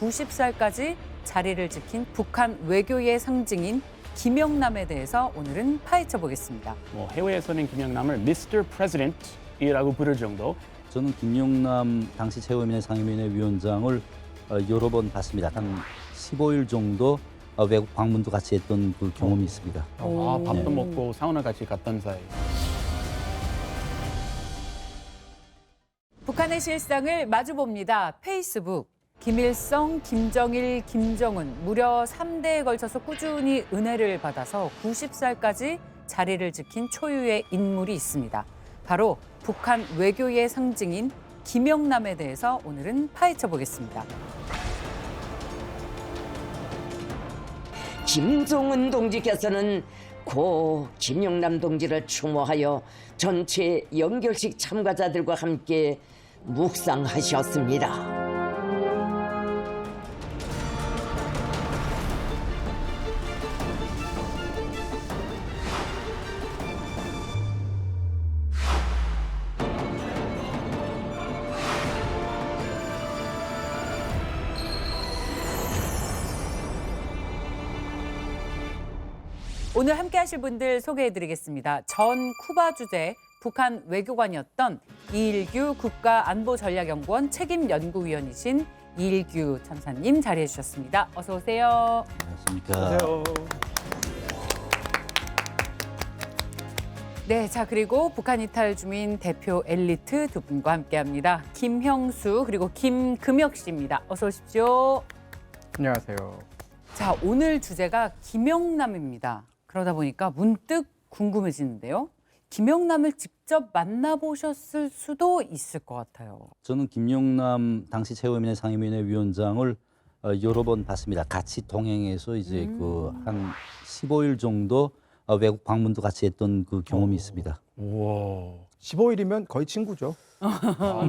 90살까지 자리를 지킨 북한 외교의 상징인 김영남에 대해서 오늘은 파헤쳐 보겠습니다. 해외에서는 김영남을 Mr. President이라고 부를 정도. 저는 김영남 당시 최고위원회 상임위원회 위원장을 여러 번 봤습니다. 한 15일 정도 외국 방문도 같이 했던 그 경험이 있습니다. 밥도 먹고 사우나 같이 갔던 사이. 북한의 실상을 마주봅니다. 페이스북. 김일성, 김정일, 김정은 무려 3대에 걸쳐서 꾸준히 은혜를 받아서 90살까지 자리를 지킨 초유의 인물이 있습니다. 바로 북한 외교의 상징인 김영남에 대해서 오늘은 파헤쳐 보겠습니다. 김정은 동지께서는 고 김영남 동지를 추모하여 전체 연결식 참가자들과 함께 묵상하셨습니다. 오늘 함께 하실 분들 소개해드리겠습니다. 전 쿠바 주재 북한 외교관이었던 이일규 국가안보전략연구원 책임연구위원이신 이일규 참사님 자리해 주셨습니다. 어서 오세요. 안녕하십니까. 네, 자 그리고 북한 이탈 주민 대표 엘리트 두 분과 함께합니다. 김형수 그리고 김금혁 씨입니다. 어서 오십시오. 안녕하세요. 자 오늘 주제가 김영남입니다. 그러다 보니까 문득 궁금해지는데요. 김영남을 직접 만나보셨을 수도 있을 것 같아요. 저는 김영남 당시 최고위원회 상임위원회 위원장을 여러 번 봤습니다. 같이 동행해서 이제 그 한 15일 정도 외국 방문도 같이 했던 그 경험이 있습니다. 우와. 15일이면 거의 친구죠.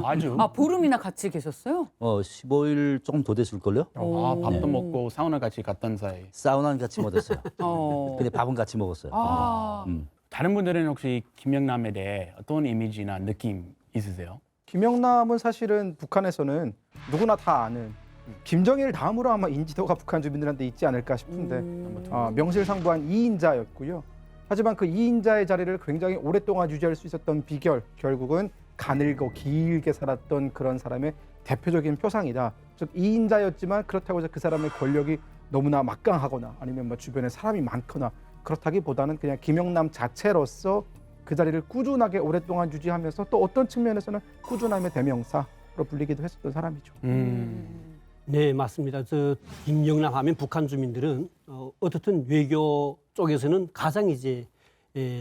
아주. 보름이나 같이 계셨어요? 15일 조금 더 됐을걸요? 밥도 먹고 사우나 같이 갔던 사이. 사우나는 같이 못했어요. 근데 밥은 같이 먹었어요. 다른 분들은 혹시 김영남에 대해 어떤 이미지나 느낌 있으세요? 김영남은 사실은 북한에서는 누구나 다 아는 김정일 다음으로 아마 인지도가 북한 주민들한테 있지 않을까 싶은데 명실상부한 2인자였고요. 하지만 그 2인자의 자리를 굉장히 오랫동안 유지할 수 있었던 비결, 결국은 가늘고 길게 살았던 그런 사람의 대표적인 표상이다. 즉 2인자였지만 그렇다고 해서 그 사람의 권력이 너무나 막강하거나 아니면 뭐 주변에 사람이 많거나 그렇다기보다는 그냥 김영남 자체로서 그 자리를 꾸준하게 오랫동안 유지하면서 또 어떤 측면에서는 꾸준함의 대명사로 불리기도 했었던 사람이죠. 네, 맞습니다. 김영남 하면 북한 주민들은 어떻든 외교 쪽에서는 가장 이제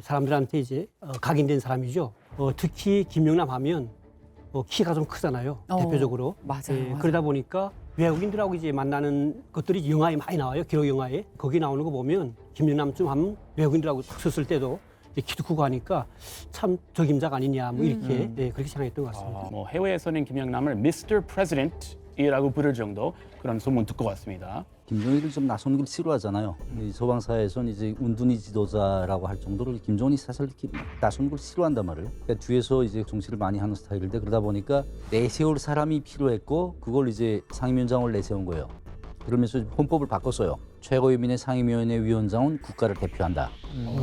사람들한테 이제 각인된 사람이죠. 특히 김영남 하면 키가 좀 크잖아요. 대표적으로. 맞아요. 그러다 보니까 외국인들하고 이제 만나는 것들이 영화에 많이 나와요. 기록 영화에. 거기 나오는 거 보면 김영남쯤 하면 외국인들하고 딱 섰을 때도 키도 크고 하니까 참 적임자가 아니냐 뭐 이렇게 그렇게 생각했던 것 같습니다. 해외에서는 김영남을 Mr. President이라고 부를 정도 그런 소문 듣고 왔습니다. 김정일을 좀 나서는 걸 싫어하잖아요. 이 소방사에서는 이제 운둔이 지도자라고 할 정도로 김정은이 사실 이렇게 나서는 걸 싫어한단 말이에요. 그러니까 뒤에서 이제 정치를 많이 하는 스타일인데 그러다 보니까 내세울 사람이 필요했고 그걸 이제 상임위원장을 내세운 거예요. 그러면서 헌법을 바꿨어요. 최고위원회 상임위원회 위원장은 국가를 대표한다.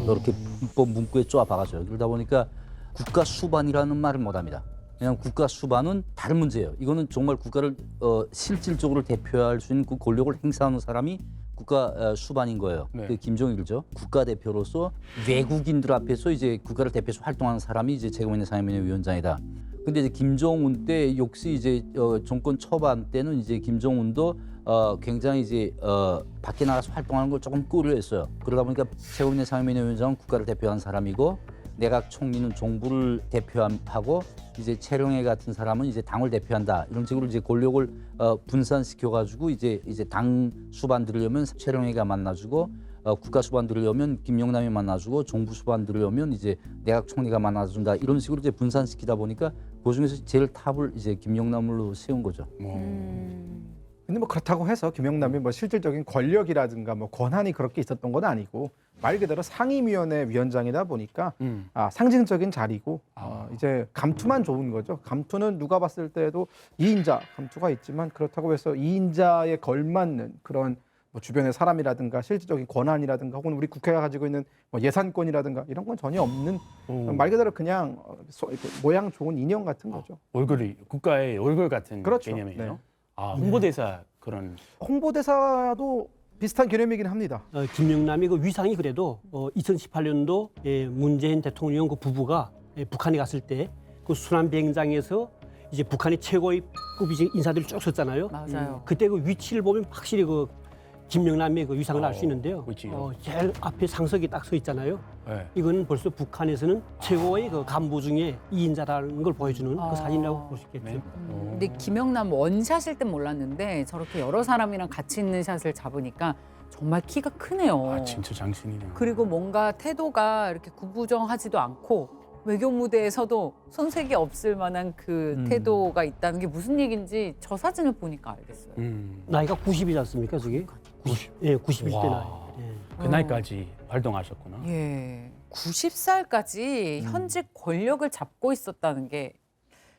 이렇게 헌법 문구에 쪼아박아줘요. 그러다 보니까 국가 수반이라는 말을 못합니다. 그냥 국가 수반은 다른 문제예요. 이거는 정말 국가를 실질적으로 대표할 수 있는 그 권력을 행사하는 사람이 국가 수반인 거예요. 네. 그 김정일이죠. 국가대표로서 외국인들 앞에서 이제 국가를 대표해서 활동하는 사람이 이제 최고위원회 상임위원회 위원장이다. 근데 이제 김정은 때 역시 이제 정권 초반 때는 이제 김정은도 굉장히 이제 밖에 나가서 활동하는 걸 조금 꺼려했어요. 그러다 보니까 최고위원회 상임위원회 위원장은 국가를 대표하는 사람이고 내각 총리는 정부를 대표하고 이제 최룡해 같은 사람은 이제 당을 대표한다. 이런 식으로 이제 권력을 분산시켜 가지고 이제 당 수반 들으려면 최룡해가 만나주고 국가 수반 들으려면 김영남이 만나주고 정부 수반 들으려면 이제 내각 총리가 만나준다. 이런 식으로 이제 분산시키다 보니까 그 중에서 제일 탑을 이제 김영남으로 세운 거죠. 근데 뭐 그렇다고 해서 김영남이 뭐 실질적인 권력이라든가 뭐 권한이 그렇게 있었던 건 아니고 말 그대로 상임위원회 위원장이다 보니까 음. 상징적인 자리고 아. 이제 감투만 좋은 거죠. 감투는 누가 봤을 때도 2인자 감투가 있지만 그렇다고 해서 2인자에 걸맞는 그런 뭐 주변의 사람이라든가 실질적인 권한이라든가 혹은 우리 국회가 가지고 있는 뭐 예산권이라든가 이런 건 전혀 없는 말 그대로 그냥 모양 좋은 인형 같은 거죠. 얼굴이 국가의 얼굴 같은 그렇죠. 개념이에요. 네. 아, 홍보대사 그런. 홍보대사도 비슷한 개념이긴 합니다. 김영남의 그 위상이 그래도 2018년도 문재인 대통령 그 부부가 북한에 갔을 때 그 순환 비행장에서 이제 북한의 최고의 급 이제 인사들이 쭉 섰잖아요. 맞아요. 그때 그 위치를 보면 확실히 그 김영남의 그 위상을 알 수 있는데요. 위치요? 제일 앞에 상석이 딱 서 있잖아요. 네. 이거는 벌써 북한에서는 최고의 그 간부 중에 2인자라는 걸 보여주는 그 사진이라고 볼 수 있겠죠. 네. 근데 김영남 원샷일 땐 몰랐는데 저렇게 여러 사람이랑 같이 있는 샷을 잡으니까 정말 키가 크네요. 아, 진짜 장신이네요. 그리고 뭔가 태도가 이렇게 구부정하지도 않고 외교 무대에서도 손색이 없을 만한 그 태도가 있다는 게 무슨 얘기인지 저 사진을 보니까 알겠어요. 나이가 90이지 않습니까, 저게? 90. 예, 91대 와. 나이. 예. 그 나이까지 활동하셨구나. 예. 90살까지 현직 권력을 잡고 있었다는 게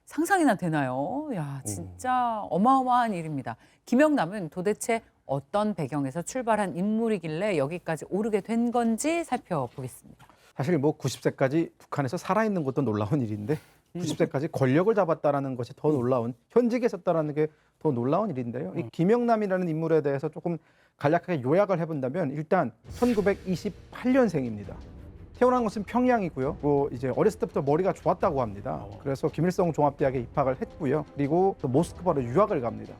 상상이나 되나요? 야, 진짜 어마어마한 일입니다. 김영남은 도대체 어떤 배경에서 출발한 인물이길래 여기까지 오르게 된 건지 살펴보겠습니다. 사실 뭐 90세까지 북한에서 살아있는 것도 놀라운 일인데 90세까지 권력을 잡았다라는 것이 더 놀라운, 현직에 있었다라는 게 더 놀라운 일인데요. 이 김영남이라는 인물에 대해서 조금 간략하게 요약을 해본다면 일단 1928년생입니다. 태어난 곳은 평양이고요. 뭐 이제 어렸을 때부터 머리가 좋았다고 합니다. 그래서 김일성 종합대학에 입학을 했고요. 그리고 또 모스크바로 유학을 갑니다.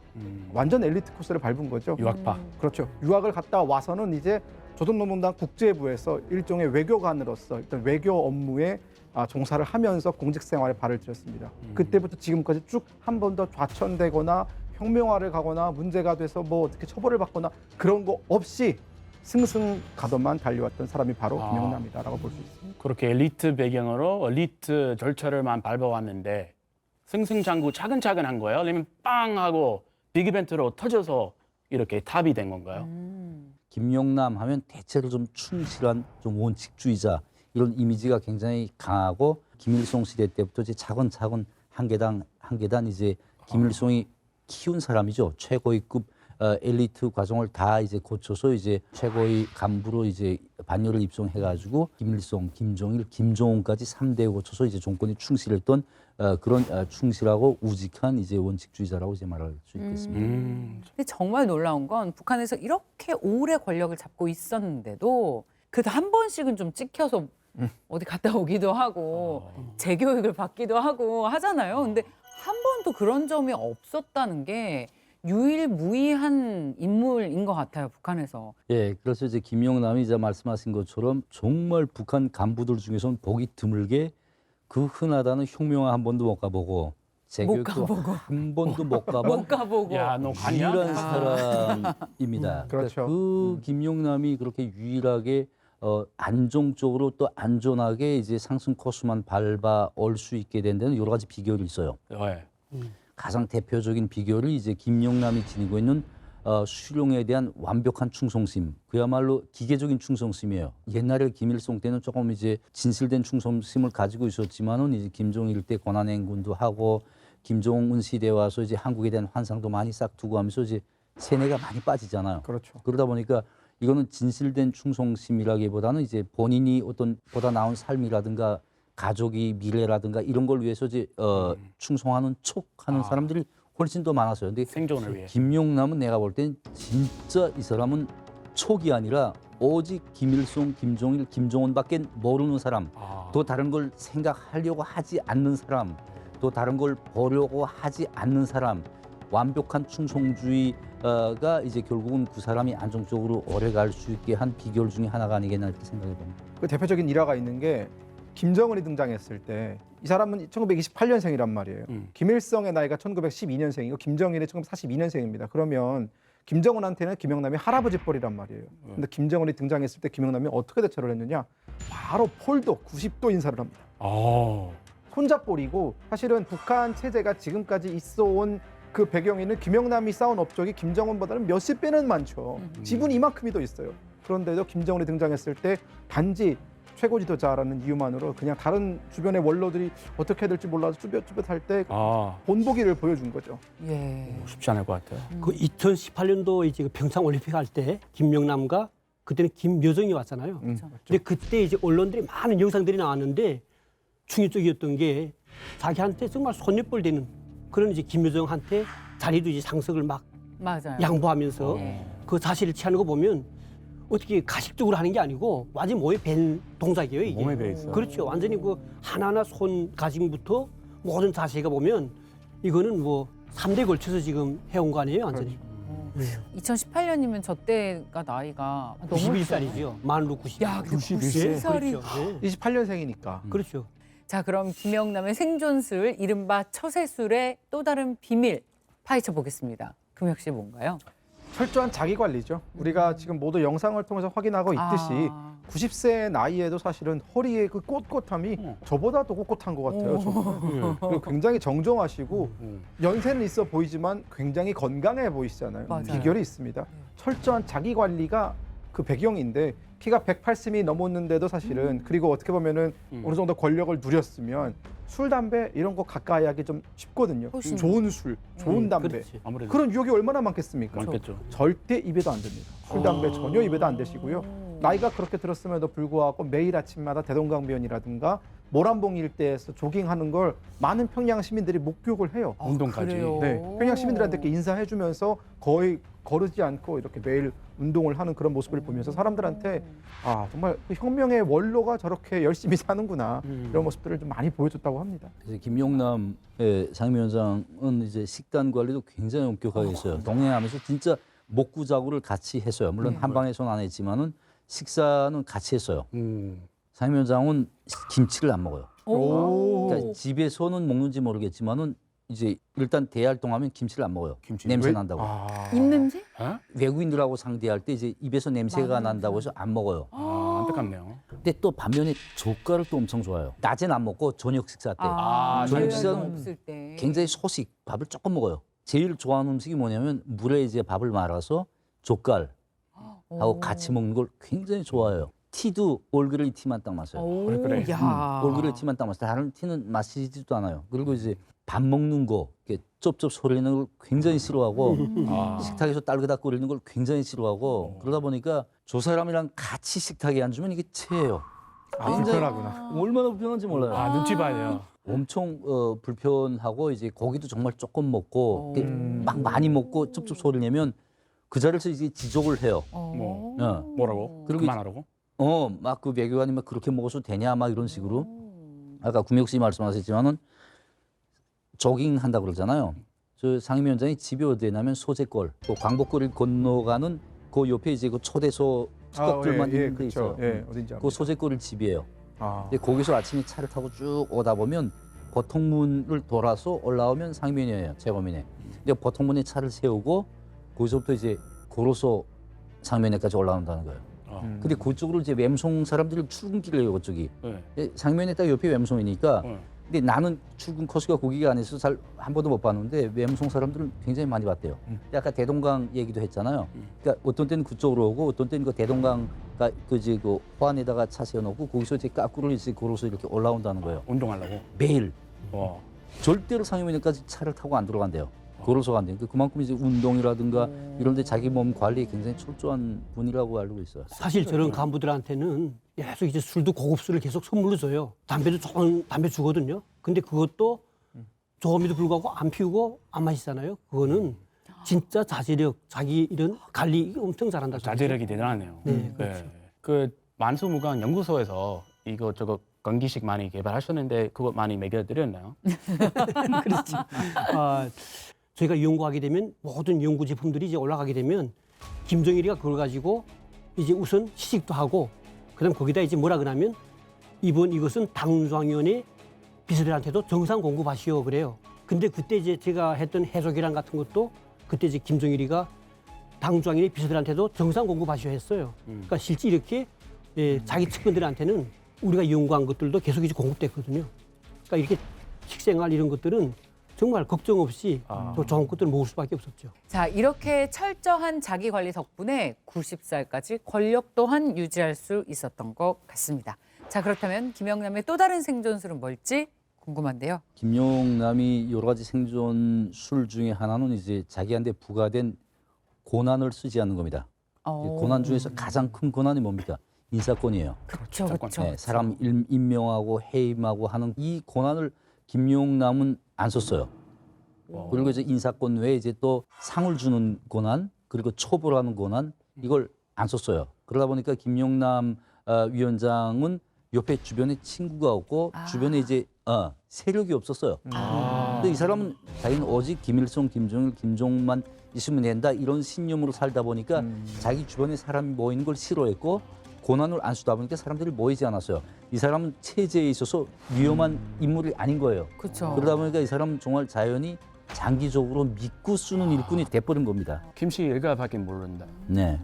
완전 엘리트 코스를 밟은 거죠. 유학파. 그렇죠. 유학을 갔다 와서는 이제 조선노동당 국제부에서 일종의 외교관으로서 일단 외교 업무에 종사를 하면서 공직 생활에 발을 들였습니다. 그때부터 지금까지 쭉 한 번도 좌천되거나 혁명화를 가거나 문제가 돼서 뭐 어떻게 처벌을 받거나 그런 거 없이 승승가도만 달려왔던 사람이 바로 김영남이다라고 볼 수 있습니다. 그렇게 엘리트 배경으로 엘리트 절차를만 밟아왔는데 승승장구 차근차근 한 거예요? 아니면 빵 하고 빅 이벤트로 터져서 이렇게 탑이 된 건가요? 김영남 하면 대체로 좀 충실한 좀 원칙주의자 이런 이미지가 굉장히 강하고 김일성 시대 때부터 이제 차근차근 한 계단 이제 김일성이 키운 사람이죠. 최고위급 엘리트 과정을 다 이제 거쳐서 이제 최고의 간부로 이제 반열을 입성해가지고 김일성, 김정일, 김정은까지 3대에 거쳐서 이제 정권에 충실했던 그런 충실하고 우직한 이제 원칙주의자라고 이제 말할 수 있겠습니다. 근데 정말 놀라운 건 북한에서 이렇게 오래 권력을 잡고 있었는데도 그래도 한 번씩은 좀 찍혀서 어디 갔다 오기도 하고 재교육을 받기도 하고 하잖아요. 근데 한 번도 그런 점이 없었다는 게 유일무이한 인물인 것 같아요, 북한에서. 예, 그래서 이제 김영남이 이제 말씀하신 것처럼 정말 북한 간부들 중에서는 보기 드물게 그 흔하다는 혁명화 한 번도 못 가보고 재교육도 한 번도 못 가본 못 가보고. 야, 너 가냐? 유일한 사람입니다. 그렇죠. 그 김영남이 그렇게 유일하게 안정적으로 또 안전하게 이제 상승 코스만 밟아 올 수 있게 된 데는 여러 가지 비결이 있어요. 네. 가장 대표적인 비결을 이제 김영남이 지니고 있는 수령에 대한 완벽한 충성심, 그야말로 기계적인 충성심이에요. 옛날에 김일성 때는 조금 이제 진실된 충성심을 가지고 있었지만은 이제 김정일 때 권한행군도 하고 김정은 시대 와서 이제 한국에 대한 환상도 많이 싹두고 하면서 이제 세뇌가 많이 빠지잖아요. 그렇죠. 그러다 보니까 이거는 진실된 충성심이라기보다는 이제 본인이 어떤 보다 나은 삶이라든가 가족이 미래라든가 이런 걸 위해서 이제 충성하는 척하는 사람들이 훨씬 더 많았어요. 근데 생존을 위해. 김용남은 내가 볼 땐 진짜 이 사람은 척이 아니라 오직 김일성, 김정일, 김정은밖에 모르는 사람, 또 다른 걸 생각하려고 하지 않는 사람, 또 다른 걸 보려고 하지 않는 사람, 완벽한 충성주의가 이제 결국은 그 사람이 안정적으로 오래 갈 수 있게 한 비결 중에 하나가 아니겠나 이렇게 생각해 봅니다. 그 대표적인 일화가 있는 게 김정은이 등장했을 때 이 사람은 1928년생이란 말이에요. 김일성의 나이가 1912년생이고 김정일이 1942년생입니다. 그러면 김정은한테는 김영남이 할아버지 뻘이란 말이에요. 근데 김정은이 등장했을 때 김영남이 어떻게 대처를 했느냐? 바로 폴도 90도 인사를 합니다. 손잡볼이고 사실은 북한 체제가 지금까지 있어온 그 배경에는 김영남이 쌓은 업적이 김정은보다는 몇십 배는 많죠. 지분이 이만큼이 더 있어요. 그런데도 김정은이 등장했을 때 단지 최고 지도자라는 이유만으로 그냥 다른 주변의 원로들이 어떻게 해야 될지 몰라서 쭈뼛쭈뼛할 때 아, 본보기를 보여준 거죠. 예. 쉽지 않을 것 같아요. 그 2018년도 이제 그 평창 올림픽 할 때 김영남과 그때는 김여정이 왔잖아요. 근데 그때 이제 언론들이 많은 영상들이 나왔는데 충격적이었던 게 자기한테 정말 손녀뻘 되는 그런 이제 김여정한테 자리도 이제 상석을 막 맞아요. 양보하면서 예. 그 자세를 취하는 거 보면 어떻게 가식적으로 하는 게 아니고 완전 몸에 밴 동작이에요, 이게. 몸에 배 있어요. 그렇죠. 완전히 그 하나하나 손 가짐부터 모든 자세가 보면 이거는 뭐 3대 걸쳐서 지금 해온 거 아니에요, 완전히. 2018년이면 저 때가 나이가 너무 91살이죠. 만으로 90. 야, 근데 91살이. 그렇죠. 네. 28년생이니까. 그렇죠. 자, 그럼 김영남의 생존술, 이른바 처세술의 또 다른 비밀 파헤쳐 보겠습니다. 금혁 씨 뭔가요? 철저한 자기 관리죠. 우리가 지금 모두 영상을 통해서 확인하고 있듯이 아. 90세 나이에도 사실은 허리에 그 꼿꼿함이 저보다도 꼿꼿한 것 같아요. 저보다. 그리고 굉장히 정정하시고 연세는 있어 보이지만 굉장히 건강해 보이시잖아요. 맞아요. 비결이 있습니다. 철저한 자기 관리가 그 배경인데 키가 180이 넘었는데도 사실은 그리고 어떻게 보면은 어느 정도 권력을 누렸으면 술, 담배 이런 거 가까이 하기 좀 쉽거든요. 훨씬. 좋은 술, 좋은 담배. 그렇지. 아무래도 그런 유혹이 얼마나 많겠습니까? 많겠죠. 절대 입에도 안 됩니다. 술, 담배 전혀 입에도 안 대시고요. 나이가 그렇게 들었음에도 불구하고 매일 아침마다 대동강변이라든가 모란봉 일대에서 조깅하는 걸 많은 평양 시민들이 목격을 해요. 운동까지. 그래요? 네, 평양 시민들한테 이렇게 인사해주면서 거의 거르지 않고 이렇게 매일 운동을 하는 그런 모습을 보면서 사람들한테 아 정말 그 혁명의 원로가 저렇게 열심히 사는구나 이런 모습들을 좀 많이 보여줬다고 합니다. 그래서 김용남의 상임위원장은 이제 식단 관리도 굉장히 엄격하게 했어요. 동행하면서 진짜 목구자구를 같이 했어요. 물론 한 방에서는 안 했지만은 식사는 같이 했어요. 상임위원장은 김치를 안 먹어요. 오. 그러니까 집에서는 먹는지 모르겠지만은 이제 일단 대활동하면 김치를 안 먹어요. 김치. 냄새 왜? 난다고. 입냄새? 외국인들하고 상대할 때 이제 입에서 냄새가 난다고 해서 안 먹어요. 아, 안타깝네요. 근데 또 반면에 젓갈을 또 엄청 좋아해요. 낮엔 안 먹고 저녁 식사 때 저녁 식사는 없을 때. 굉장히 소식 밥을 조금 먹어요. 제일 좋아하는 음식이 뭐냐면 물에 이제 밥을 말아서 젓갈하고 같이 먹는 걸 굉장히 좋아해요. 티도 올그레이 티만 딱 마셔요. 오, 그래. 야. 올그레이 티만 딱 마셔요. 다른 티는 마시지도 않아요. 그리고 이제 밥 먹는 거, 이렇게 쩝쩝 소리 내는 걸 굉장히 싫어하고 아. 식탁에서 딸그닥거리는 걸 굉장히 싫어하고 그러다 보니까 저 사람이랑 같이 식탁에 앉으면 이게 체해요. 아, 불편하구나. 얼마나 불편한지 몰라요. 아, 눈치 봐야 돼요. 엄청 불편하고 이제 고기도 정말 조금 먹고 이렇게 막 많이 먹고 쩝쩝 소리 내면 그 자리에서 이제 지적을 해요. 뭐 어. 뭐라고? 그리고 그만하라고? 막 그 외교관이 막 그렇게 먹어서 되냐 막 이런 식으로. 아까 구미혁 씨 말씀하셨지만은 조깅 한다 그러잖아요. 저 상임위원장이 집이 어디냐면 소재골, 그 광복거리를 건너가는 그 옆에 이제 그 초대소 숙박들만 있는 데 그렇죠. 있어요. 예, 어딘지 그 소재골을 집이에요. 아. 근데 거기서 아침에 차를 타고 쭉 오다 보면 보통문을 돌아서 올라오면 상면이에요, 재범이네. 근데 보통문에 차를 세우고 거기서부터 이제 걸어서 상면에까지 올라온다는 거예요. 근데 그쪽으로 이제 웸송 사람들이 출근길이에요, 그쪽이. 네. 상면에 딱 옆에 웸송이니까. 네. 근데 나는 출근 코스가 거기가 아니어서 잘 한 번도 못 봤는데 웸송 사람들은 굉장히 많이 봤대요. 근데 아까 대동강 얘기도 했잖아요. 그러니까 어떤 때는 그쪽으로 오고 어떤 때는 그 대동강 그 호안에다가 차 세워놓고 거기서 이제 까꾸를 이제 걸어서 이렇게 올라온다는 거예요. 운동하려고. 매일 와. 절대로 상임위원회까지 차를 타고 안 들어간대요. 걸어서 간대요. 그만큼 이제 운동이라든가 이런 데 자기 몸 관리에 굉장히 철저한 분이라고 알고 있어요. 사실 저런 간부들한테는 계속 이제 술도 고급 술을 계속 선물로 줘요. 담배도 좋은 담배 주거든요. 근데 그것도 조금에도 불구하고 안 피우고 안 마시잖아요. 그거는 진짜 자제력, 자기 이런 관리 엄청 잘한다. 자제력이 대단하네요. 네, 그렇죠. 그 만수무강 연구소에서 이것저것 건기식 많이 개발하셨는데 그거 많이 먹여드렸나요? 그렇지. 저희가 연구하게 되면 모든 연구 제품들이 이제 올라가게 되면 김정일이가 그걸 가지고 이제 우선 시식도 하고 그다음 거기다 이제 뭐라 그러냐면 이것은 당중앙위원회 비서들한테도 정상 공급하시오 그래요. 근데 그때 이제 제가 했던 해소기란 같은 것도 그때 이제 김정일이가 당중앙위원회 비서들한테도 정상 공급하시오 했어요. 그러니까 실제 이렇게 자기 측근들한테는 우리가 연구한 것들도 계속 이제 공급됐거든요. 그러니까 이렇게 식생활 이런 것들은 정말 걱정 없이 아. 또 좋은 것들을 모을 수밖에 없었죠. 자, 이렇게 철저한 자기 관리 덕분에 90살까지 권력 또한 유지할 수 있었던 것 같습니다. 자, 그렇다면 김영남의 또 다른 생존술은 뭘지 궁금한데요. 김용남이 여러 가지 생존술 중에 하나는 이제 자기한테 부과된 고난을 쓰지 않는 겁니다. 고난 중에서 가장 큰 고난이 뭡니까? 인사권이에요. 그렇죠, 그렇죠. 네, 사람 임명하고 해임하고 하는 이 고난을 김용남은 안 썼어요. 그리고 이제 인사권 외에 이제 또 상을 주는 고난 그리고 처벌하는 고난 이걸 안 썼어요. 그러다 보니까 김용남 위원장은 옆에 주변에 친구가 없고 주변에 이제 세력이 없었어요. 근데 이 사람은 자기는 오직 김일성, 김정일, 김종만 있으면 된다 이런 신념으로 살다 보니까 자기 주변에 사람이 모이는 걸 싫어했고 고난을 안 쓰다 보니까 사람들이 모이지 않았어요. 이 사람은 체제에 있어서 위험한 인물이 아닌 거예요. 그렇죠. 그러다 보니까 이 사람은 정말 자연히 장기적으로 믿고 쓰는 일꾼이 돼버린 겁니다. 김씨 일가밖에 모른다. 네.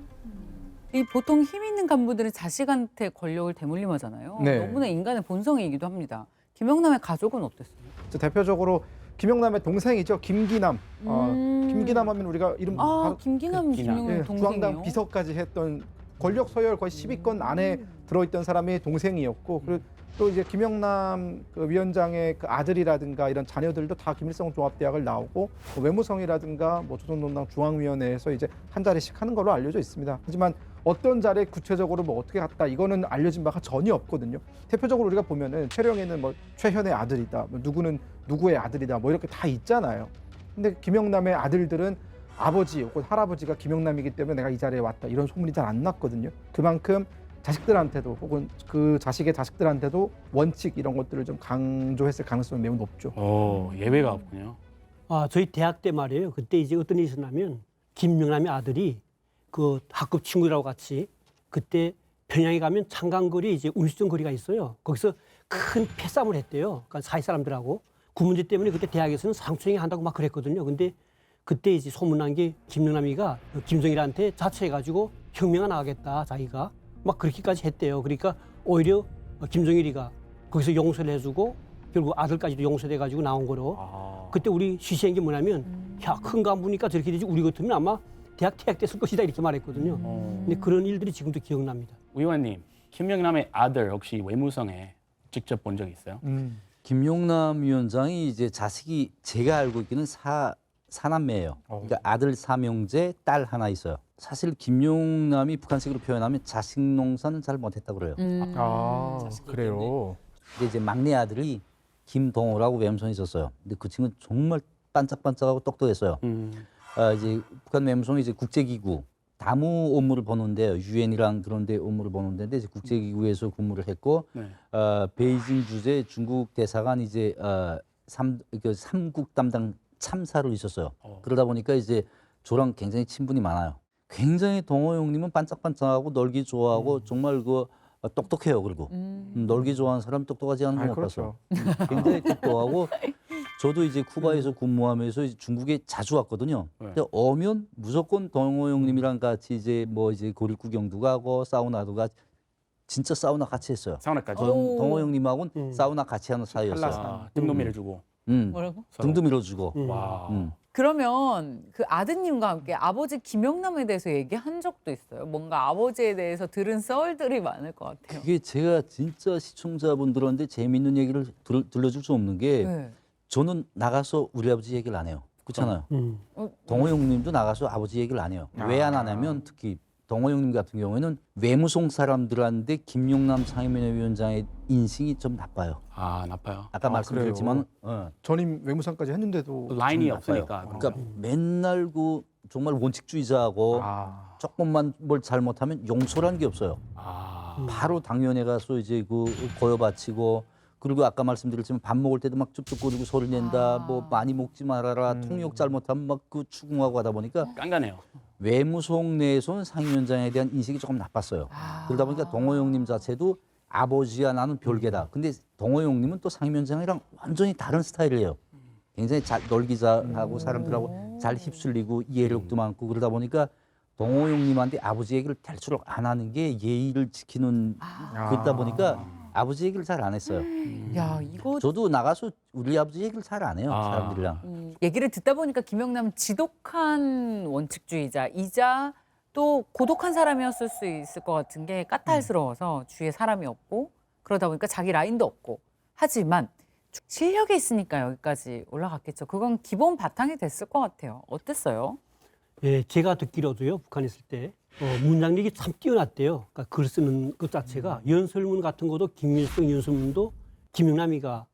이 보통 힘 있는 간부들은 자식한테 권력을 대물림하잖아요. 네. 너무나 인간의 본성이기도 합니다. 김영남의 가족은 어땠어요? 대표적으로 김영남의 동생이죠. 김기남. 김기남 하면 우리가 이름 바로 김기남, 김영남 동생이요. 중앙당 비서까지 했던 권력 서열 거의 10위권 안에 들어있던 사람이 동생이었고 그리고 또 이제 김영남 그 위원장의 그 아들이라든가 이런 자녀들도 다 김일성 종합대학을 나오고 뭐 외무성이라든가 뭐 조선노동당 중앙위원회에서 이제 한 자리씩 하는 걸로 알려져 있습니다. 하지만 어떤 자리에 구체적으로 뭐 어떻게 갔다 이거는 알려진 바가 전혀 없거든요. 대표적으로 우리가 보면은 최령에는 뭐 최현의 아들이다, 뭐 누구는 누구의 아들이다, 뭐 이렇게 다 있잖아요. 근데 김영남의 아들들은 아버지 혹은 할아버지가 김영남이기 때문에 내가 이 자리에 왔다 이런 소문이 잘 안 났거든요. 그만큼 자식들한테도 혹은 그 자식의 자식들한테도 원칙 이런 것들을 좀 강조했을 가능성이 매우 높죠. 예외가 없군요. 저희 대학 때 말이에요. 그때 이제 어떤 일이 있었냐면 김영남의 아들이 그 학급 친구들하고 같이 그때 평양에 가면 창강거리 이제 운수정 거리가 있어요. 거기서 큰 패싸움을 했대요. 그러니까 사회 사람들하고 그 문제 때문에 그때 대학에서는 상추행위 한다고 막 그랬거든요. 근데 그때 이제 소문난 게 김영남이가 김정일한테 자처해가지고 혁명을 나가겠다 자기가 막 그렇게까지 했대요. 그러니까 오히려 김정일이가 거기서 용서를 해주고 결국 아들까지도 용서돼가지고 나온 거로. 그때 우리 시시한 게 뭐냐면 야, 큰 간부니까 저렇게 되지 우리 같으면 아마 대학 퇴학됐을 것이다 이렇게 말했거든요. 근데 그런 일들이 지금도 기억납니다. 의원님, 김영남의 아들 혹시 외무성에 직접 본 적 있어요? 김용남 위원장이 이제 자식이 제가 알고 있기는 사남매예요. 그러니까 아들 3형제, 딸 하나 있어요. 사실 김용남이 북한식으로 표현하면 자식 농사는 잘 못했다고 그래요. 그래요. 근데 이제 막내 아들이 김동호라고 외무성이 있었어요. 근데 그 친구는 정말 반짝반짝하고 똑똑했어요. 이제 북한 외무성이 이제 국제기구 다무 업무를 보는데요. 유엔이랑 그런 데 업무를 보는데 이제 국제기구에서 근무를 했고 네. 베이징 주재 중국 대사관 이제 삼국 담당 참사로 있었어요. 그러다 보니까 이제 저랑 굉장히 친분이 많아요. 굉장히 동호 형님은 반짝반짝하고 놀기 좋아하고 정말 그 똑똑해요. 그리고 놀기 좋아하는 사람 똑똑하지 않은 건 못 그렇죠. 봤어. 굉장히 똑똑하고 저도 이제 쿠바에서 근무하면서 이제 중국에 자주 왔거든요. 근데 오면 무조건 동호 형님이랑 같이 이제 뭐 이제 고립 구경도 가고 사우나도 가고 진짜 사우나 같이 했어요. 사우나까지. 동호 형님하고는 사우나 같이 하는 사이였어요. 등도 밀어주고. 뭐라고? 등도 밀어주고. 와. 그러면 그 아드님과 함께 아버지 김영남에 대해서 얘기한 적도 있어요. 뭔가 아버지에 대해서 들은 썰들이 많을 것 같아요. 그게 제가 진짜 시청자분들한테 재미있는 얘기를 들려줄 수 없는 게 네. 저는 나가서 우리 아버지 얘기를 안 해요. 그렇잖아요. 동호 형님도 나가서 아버지 얘기를 안 해요. 왜 안 하냐면 특히 동호 형님 같은 경우에는 외무성 사람들한테 김용남 상임위원장의 인식이 좀 나빠요. 나빠요. 아까 말씀드렸지만 전임 외무상까지 했는데도 라인이 좀 나빠요. 없으니까. 그러니까 맨날 그 정말 원칙주의자하고 조금만 뭘 잘못하면 용서라는 게 없어요. 바로 당연에 가서 이제 그 고여 바치고 그리고 아까 말씀드렸지만 밥 먹을 때도 막 쭈쭈거리고 소리 낸다. 뭐 많이 먹지 말아라. 통역 잘못하면 막 그 추궁하고 하다 보니까 깐깐해요. 외무성 내에서는 상임위원장에 대한 인식이 조금 나빴어요. 그러다 보니까 동호 형님 자체도 아버지와 나는 별개다. 근데 동호 형님은 또 상임위원장이랑 완전히 다른 스타일이에요. 굉장히 잘 놀기 잘하고 사람들하고 잘 휩쓸리고 이해력도 많고 그러다 보니까 동호 형님한테 아버지 얘기를 될수록 안 하는 게 예의를 지키는 그러다 보니까 아버지 얘기를 잘 안 했어요. 야, 이거 저도 나가서 우리 아버지 얘기를 잘 안 해요. 아. 사람들이랑. 얘기를 듣다 보니까 김영남 지독한 원칙주의자이자 또 고독한 사람이었을 수 있을 것 같은 게 까탈스러워서 주위에 사람이 없고 그러다 보니까 자기 라인도 없고 하지만 실력이 있으니까 여기까지 올라갔겠죠. 그건 기본 바탕이 됐을 것 같아요. 어땠어요? 예, 제가 듣기로도요, 북한에 있을 때 문장력이 참 뛰어났대요. 그러니까 글 쓰는 것 자체가 연설문 같은 것도 김일성 연설문도 김영남이가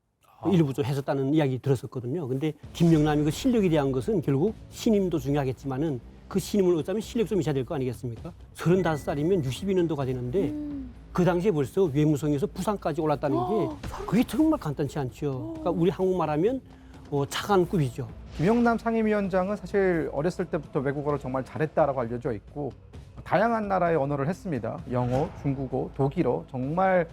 일부 좀 했었다는 이야기 들었었거든요. 근데 김영남이 그 실력에 대한 것은 결국 신임도 중요하겠지만은 그 신임을 얻자면 실력 좀 있어야 될 거 아니겠습니까? 35살이면 62년도가 되는데 그 당시에 벌써 외무성에서 부상까지 올랐다는 게 그게 정말 간단치 않죠. 그러니까 우리 한국말하면 차관급이죠. 김영남 상임위원장은 사실 어렸을 때부터 외국어를 정말 잘했다라고 알려져 있고 다양한 나라의 언어를 했습니다. 영어, 중국어, 독일어 정말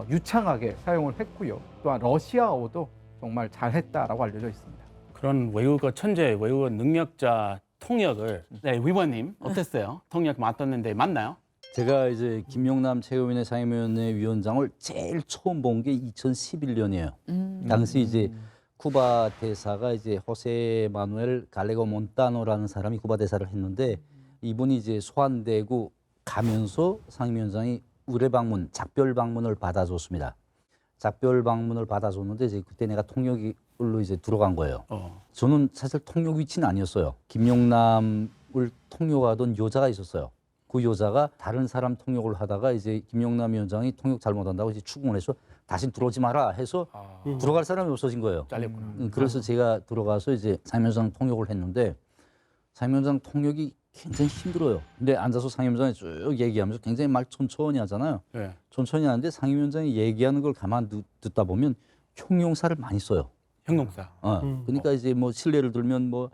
유창하게 사용을 했고요. 또한 러시아어도 정말 잘했다라고 알려져 있습니다. 그런 외국어 천재, 외국어 능력자 통역을 네, 위원님 어땠어요? 통역 맡았는데 맞나요? 제가 이제 김영남 최고위원회 상임위원회 위원장을 제일 처음 본 게 2011년이에요. 당시 이제 쿠바 대사가 이제 호세 마누엘 갈레고 몬타노라는 사람이 쿠바 대사를 했는데 이분이 이제 소환되고 가면서 상임위원장이 의뢰 방문, 작별 방문을 받아줬습니다. 작별 방문을 받아줬는데 이제 그때 내가 통역으로 이제 들어간 거예요. 저는 사실 통역 위치는 아니었어요. 김영남을 통역하던 여자가 있었어요. 그 여자가 다른 사람 통역을 하다가 이제 김영남 위원장이 통역 잘못한다고 이제 추궁을 해서 다시 들어오지 마라 해서 들어갈 사람이 없어진 거예요. 잘렸구나. 그래서 제가 들어가서 이제 상임위원장 통역을 했는데 상임위원장 통역이 굉장히 힘들어요. 근데 앉아서 상임위원장이 쭉 얘기하면서 굉장히 말 천천히 하잖아요. 네. 천천히 하는데 상임위원장이 얘기하는 걸 가만 듣다 보면 형용사를 많이 써요. 형용사. 그러니까 이제 뭐 실례를 들면 뭐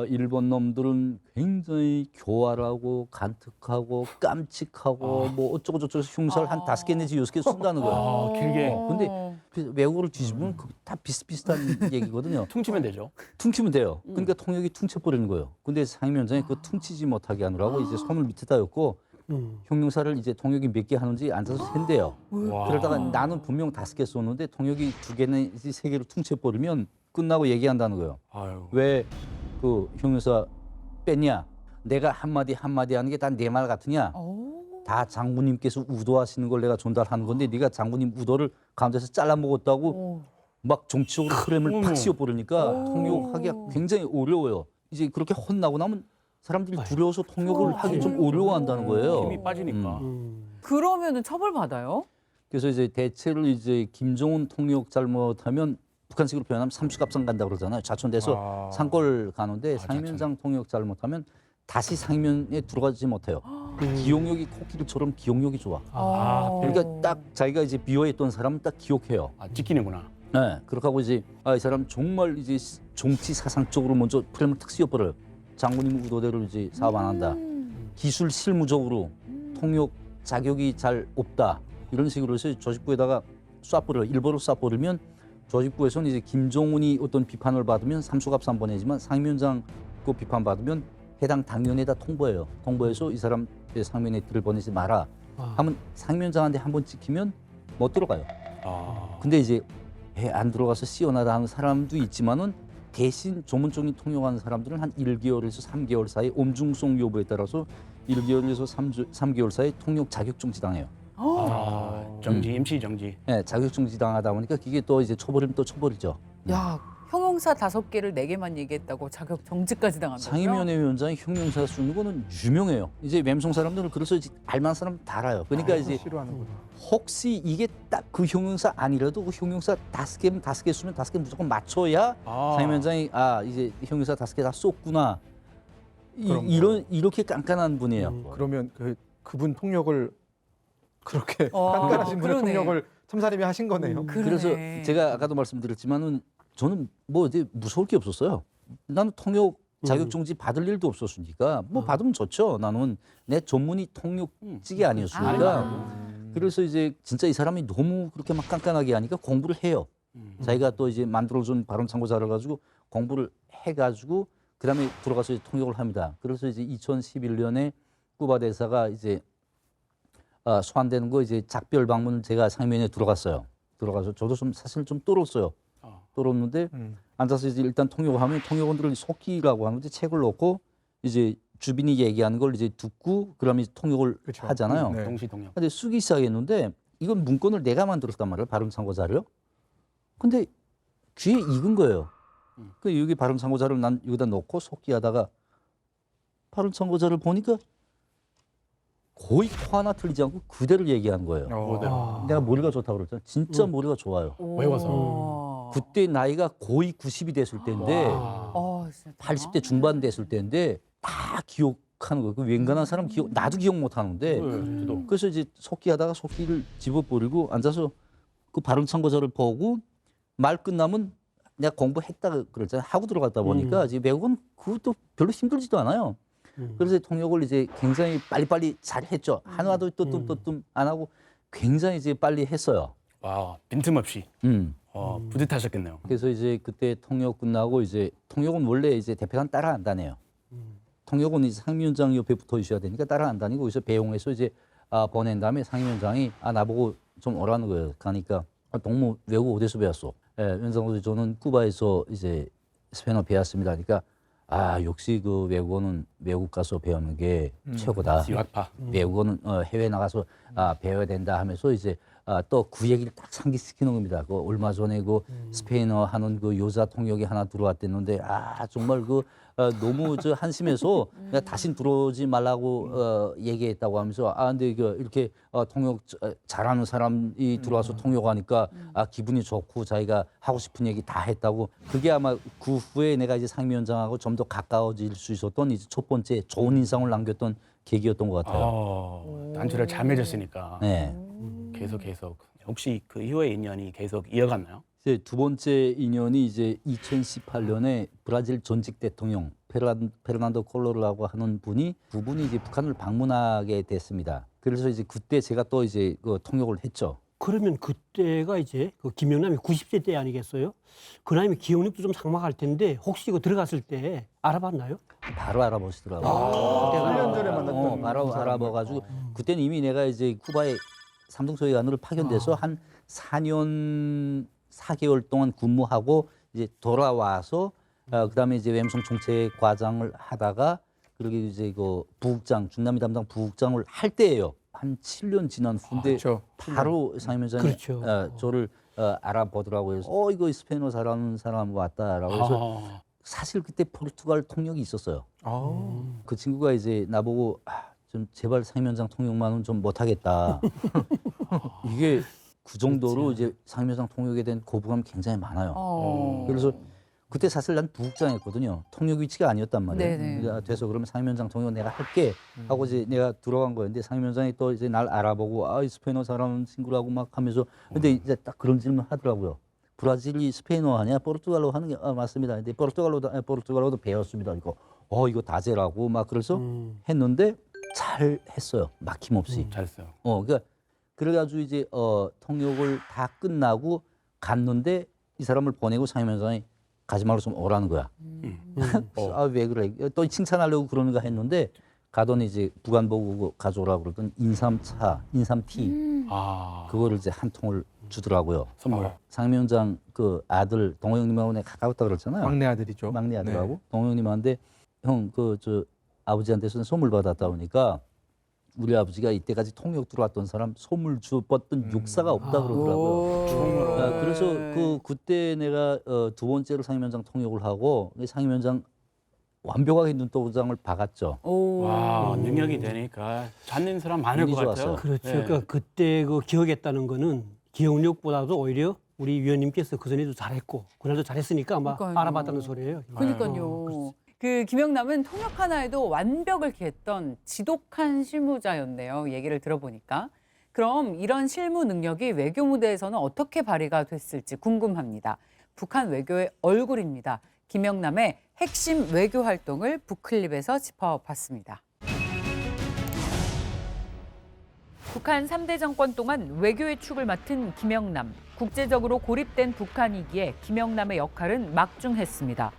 일본 놈들은 굉장히 교활하고 간특하고 깜찍하고 뭐 어쩌고 저쩌고 형용사를 한 5개 내지 6개 쓴다는 거예요. 길게. 근데 외국어를 뒤집으면 다 비슷비슷한 얘기거든요. 퉁치면 되죠. 퉁치면 돼요. 그러니까 통역이 퉁쳐버리는 거예요. 근데 상임위원장이 그 퉁치지 못하게 하느라고 이제 손을 밑에다 엮고 형용사를 이제 통역이 몇 개 하는지 앉아서 센대요. 와. 그러다가 나는 분명 5개 썼는데 통역이 2개 내지 3개를 퉁쳐버리면 끝나고 얘기한다는 거예요. 아유. 왜 그 형용사 뺐냐? 내가 한마디 하는 게 다 내 말 같으냐? 다 장군님께서 우도하시는 걸 내가 전달하는 건데 네가 장군님 우도를 가운데서 잘라 먹었다고 막 정치적으로 프레임을 팍 씌워버리니까 통역하기가 굉장히 어려워요. 이제 그렇게 혼나고 나면 사람들이 두려워서 통역을 하기 좀 어려워한다는 거예요. 힘이 빠지니까. 그러면은 처벌받아요? 그래서 이제 대체로 이제 김정은 통역 잘못하면 북한식으로 표현하면 삼수갑산 간다고 그러잖아요. 좌천돼서 산골 가는데 상임위원장 통역 잘못하면 다시 상임위원회에 들어가지 못해요. 기억력이 코끼리처럼 기억력이 좋아. 그러니까 딱 자기가 이제 비호했던 사람은 딱 기억해요. 지키는구나. 네, 그렇게 하고 이제 이 사람 정말 이제 정치 사상적으로 먼저 프레임을 탁 씌워버려요. 장군님 의도대로 이제 사업 안 한다. 기술 실무적으로 통역 자격이 잘 없다. 이런 식으로 해서 조직부에다가 쏴버려요. 일부러 쏴버리면 조직부에서는 이제 김정은이 어떤 비판을 받으면 삼수갑산 보내지만 상임위원장 그 비판 받으면 해당 당연에다 통보해요. 통보해서 이 사람 상임위원회 들보내지 마라. 하면 상임위원장한테 한번 찍히면 못 들어가요. 근데 이제 안 들어가서 씌어나다 하는 사람도 있지만은 대신 전문적인 통역하는 사람들은 한 1개월에서 3개월 사이 엄중성 여부에 따라서 1개월에서 3개월 사이 통역 자격정지 당해요. 정지, 임시 정지. 네, 자격정지 당하다 보니까 그게 또 이제 처벌이면 또 처벌이죠. 야, 형용사 5개를 4개만 얘기했다고 자격 정지까지 당한다고요? 상임위원회 위원장이 형용사 쓰는 거는 유명해요. 이제 맴송 사람들은 그래서 이제 알만한 사람 다 알아요. 그러니까 이제 싫어하는구나. 혹시 이게 딱 그 형용사 아니라도 그 형용사 5개면 5개 쓰면 5개 무조건 맞춰야 상임위원장이 이제 형용사 5개 다 썼구나. 이렇게 깐깐한 분이에요. 그러면 그분 통역을 그렇게 깐깐하신 분의 그러네. 통역을 참사님이 하신 거네요. 그래서 제가 아까도 말씀드렸지만은 저는 뭐 이제 무서울 게 없었어요. 나는 통역 자격정지 받을 일도 없었으니까 뭐 받으면 좋죠. 나는 내 전문이 통역직이 아니었으니까. 그래서 이제 진짜 이 사람이 너무 그렇게 막 깐깐하게 하니까 공부를 해요. 자기가 또 이제 만들어준 발언 참고 자료 가지고 공부를 해가지고 그다음에 들어가서 이제 통역을 합니다. 그래서 이제 2011년에 쿠바 대사가 이제 소환되는 거 이제 작별 방문 제가 상임위원회에 들어갔어요. 들어가서 저도 좀 사실 좀 떨었어요. 떨었는데 앉아서 이제 일단 통역하면 통역원들은 속기라고 하는데 책을 놓고 이제 주빈이 얘기하는 걸 이제 듣고 그러면 통역을 그렇죠. 하잖아요. 네. 동시 통역. 근데 쓰기 시작했는데 이건 문건을 내가 만들었단 말이에요. 발음 참고 자료. 근데 귀에 익은 거예요. 그 여기 발음 참고 자료를 난 여기다 놓고 속기하다가 발음 참고 자료를 보니까 거의 코 하나 틀리지 않고 그대로 얘기하는 거예요. 그대로. 내가 머리가 좋다고 그랬잖아요. 진짜 머리가 좋아요. 외워서. 그때 나이가 거의 90이 됐을 때인데 진짜 80대 중반 됐을 때인데 다 기억하는 거예요. 그 웬간한 사람 기억 나도 기억 못 하는데 저도. 그래서 이제 속기하다가 속기를 집어버리고 앉아서 그 발음 참고서를 보고 말 끝나면 내가 공부했다 그랬잖아요. 하고 들어갔다 보니까 이제 외국은 그것도 별로 힘들지도 않아요. 그래서 통역을 이제 굉장히 빨리빨리 잘 했죠. 하나도 또뜸 안 하고 굉장히 이제 빨리 했어요. 와, 빈틈없이. 뿌듯하셨겠네요. 그래서 이제 그때 통역 끝나고 이제 통역은 원래 이제 대표단 따라 안 다녀요. 통역은 이제 상임위원장 옆에 붙어 있어야 되니까 따라 안 다니고 여기서 배용해서 이제 보낸 다음에 상임위원장이 나보고 좀 오라는 거예요. 가니까 동무 외국 어디서 배웠어? 예, 위원장 저는 쿠바에서 이제 스페인어 배웠습니다. 그러니까 역시 그 외국어는 외국 가서 배우는 게 최고다. 유학파. 외국어는 해외 나가서 배워야 된다 하면서 이제 또 그 얘기를 딱 상기시키는 겁니다. 그 얼마 전에 그 스페인어 하는 그 여자 통역이 하나 들어왔댔는데 정말 그 너무 저 한심해서 내가 다신 들어오지 말라고 얘기했다고 하면서 근데 그 이렇게 통역 잘하는 사람이 들어와서 통역하니까 기분이 좋고 자기가 하고 싶은 얘기 다 했다고 그게 아마 그 후에 내가 이제 상임위원장하고 좀 더 가까워질 수 있었던 이제 첫 번째 좋은 인상을 남겼던 계기였던 것 같아요. 단추를 잘 맺었으니까. 네. 계속. 혹시 그 이후의 인연이 계속 이어갔나요? 이제 두 번째 인연이 이제 2018년에 브라질 전직 대통령 페르난도 콜로르라고 하는 분이 두 분이 이제 북한을 방문하게 됐습니다. 그래서 이제 그때 제가 또 이제 그 통역을 했죠. 그러면 그때가 이제 그 김영남이 90세 때 아니겠어요? 그 나이면 기억력도 좀 삭막할 텐데 혹시 그 들어갔을 때 알아봤나요? 바로 알아보시더라고요. 8년 전에 만났던 바로 그 사람을. 알아봐가지고 그때는 이미 내가 이제 쿠바에 삼등소위관으로 파견돼서 한 4년 4개월 동안 근무하고 이제 돌아와서 그다음에 이제 외무성 정책 과장을 하다가 그러게 이제 그 부국장 중남미 담당 부국장을 할 때예요. 한 7년 지난 후인데 그렇죠. 바로 상임위원장이 그렇죠. 저를 알아보더라고요. 그래서 이거 스페인어 잘하는 사람 왔다라고 해서 사실 그때 포르투갈 통역이 있었어요. 그 친구가 이제 나보고 좀 제발 상임위원장 통역만은 좀 못하겠다. 이게 그 정도로 이제 상임위원장 통역에 대한 거부감이 굉장히 많아요. 그래서 그때 사실 난 부국장이었거든요. 통역 위치가 아니었단 말이에요. 네네. 돼서 그러면 상임위원장 통역 내가 할게 하고 이제 내가 들어간 거였는데 상임위원장이 또 이제 날 알아보고 이 스페인어 잘하는 친구라고 막 하면서 근데 이제 딱 그런 질문 하더라고요. 브라질이 스페인어 하냐 포르투갈로 하는 게 맞습니다. 근데 포르투갈어도 배웠습니다. 이거 다제라고 막 그래서 했는데 잘 했어요. 막힘없이. 잘했어요. 그러니까 그래가지고 이제 통역을 다 끝나고 갔는데 이 사람을 보내고 상임위원장이 가지 말고 좀 오라는 거야. 왜 그래? 또 칭찬하려고 그러는가 했는데 가더니 이제 부관보고 가져오라고 그러던 인삼티 그거를 이제 한 통을 주더라고요. 선물. 상임위원장 그 아들 동호형님하고 내가 가까웠다 그랬잖아요. 막내 아들이죠. 막내 아들하고 네. 동호형님한테 형 저 아버지한테서 선물 받았다 보니까 우리 아버지가 이때까지 통역 들어왔던 사람 선물 주었던 역사가 없다 그러더라고요. 그래서 그때 내가 두 번째로 상임위원장 통역을 하고 상임위원장 완벽하게 눈도장을 박았죠. 와, 능력이 되니까 찾는 사람 많을 운이 것 같아요. 좋았어요. 그렇죠. 네. 그러니까 그때 그 기억했다는 거는 기억력보다도 오히려 우리 위원님께서 그 전에도 잘했고 그날도 잘했으니까 아마 그러니까요. 알아봤다는 소리예요. 그러니까요. 그 김영남은 통역 하나에도 완벽을 기했던 지독한 실무자였네요. 얘기를 들어보니까. 그럼 이런 실무 능력이 외교 무대에서는 어떻게 발휘가 됐을지 궁금합니다. 북한 외교의 얼굴입니다. 김영남의 핵심 외교 활동을 북클립에서 짚어봤습니다. 북한 3대 정권 동안 외교의 축을 맡은 김영남. 국제적으로 고립된 북한이기에 김영남의 역할은 막중했습니다.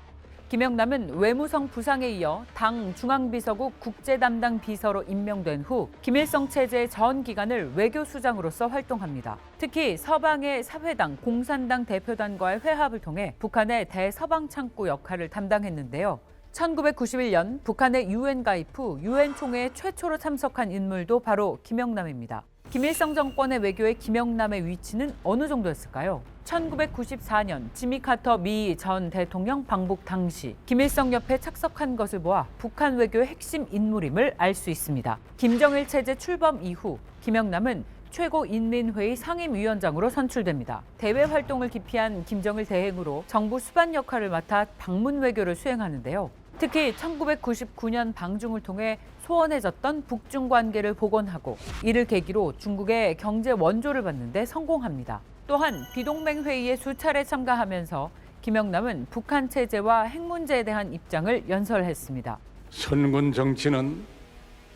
김영남은 외무성 부상에 이어 당 중앙비서국 국제담당 비서로 임명된 후 김일성 체제 전 기간을 외교수장으로서 활동합니다. 특히 서방의 사회당, 공산당 대표단과의 회합을 통해 북한의 대서방 창구 역할을 담당했는데요. 1991년 북한의 유엔 가입 후 유엔 총회에 최초로 참석한 인물도 바로 김영남입니다. 김일성 정권의 외교에 김영남의 위치는 어느 정도였을까요? 1994년 지미 카터 미 전 대통령 방북 당시 김일성 옆에 착석한 것을 보아 북한 외교의 핵심 인물임을 알 수 있습니다. 김정일 체제 출범 이후 김영남은 최고인민회의 상임위원장으로 선출됩니다. 대외 활동을 기피한 김정일 대행으로 정부 수반 역할을 맡아 방문 외교를 수행하는데요. 특히 1999년 방중을 통해 소원해졌던 북중 관계를 복원하고 이를 계기로 중국의 경제 원조를 받는 데 성공합니다. 또한 비동맹 회의에 수차례 참가하면서 김영남은 북한 체제와 핵 문제에 대한 입장을 연설했습니다. 선군 정치는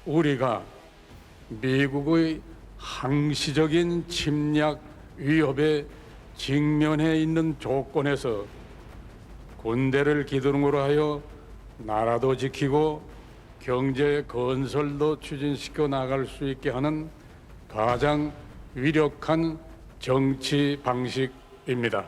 우리가 미국의 항시적인 침략 위협에 직면해 있는 조건에서 군대를 기둥으로 하여 나라도 지키고 경제 건설도 추진시켜 나갈 수 있게 하는 가장 위력한 정치 방식입니다.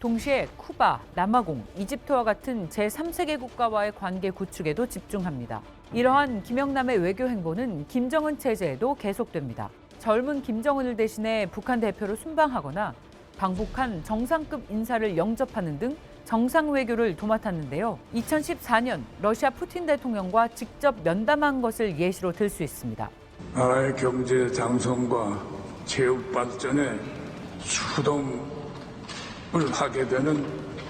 동시에 쿠바, 남아공, 이집트와 같은 제3세계 국가와의 관계 구축에도 집중합니다. 이러한 김영남의 외교 행보는 김정은 체제에도 계속됩니다. 젊은 김정은을 대신해 북한 대표로 순방하거나 방북한 정상급 인사를 영접하는 등 정상 외교를 도맡았는데요. 2014년 러시아 푸틴 대통령과 직접 면담한 것을 예시로 들 수 있습니다. 나라의 경제 장성과 체육 발전에 수동을 하게 되는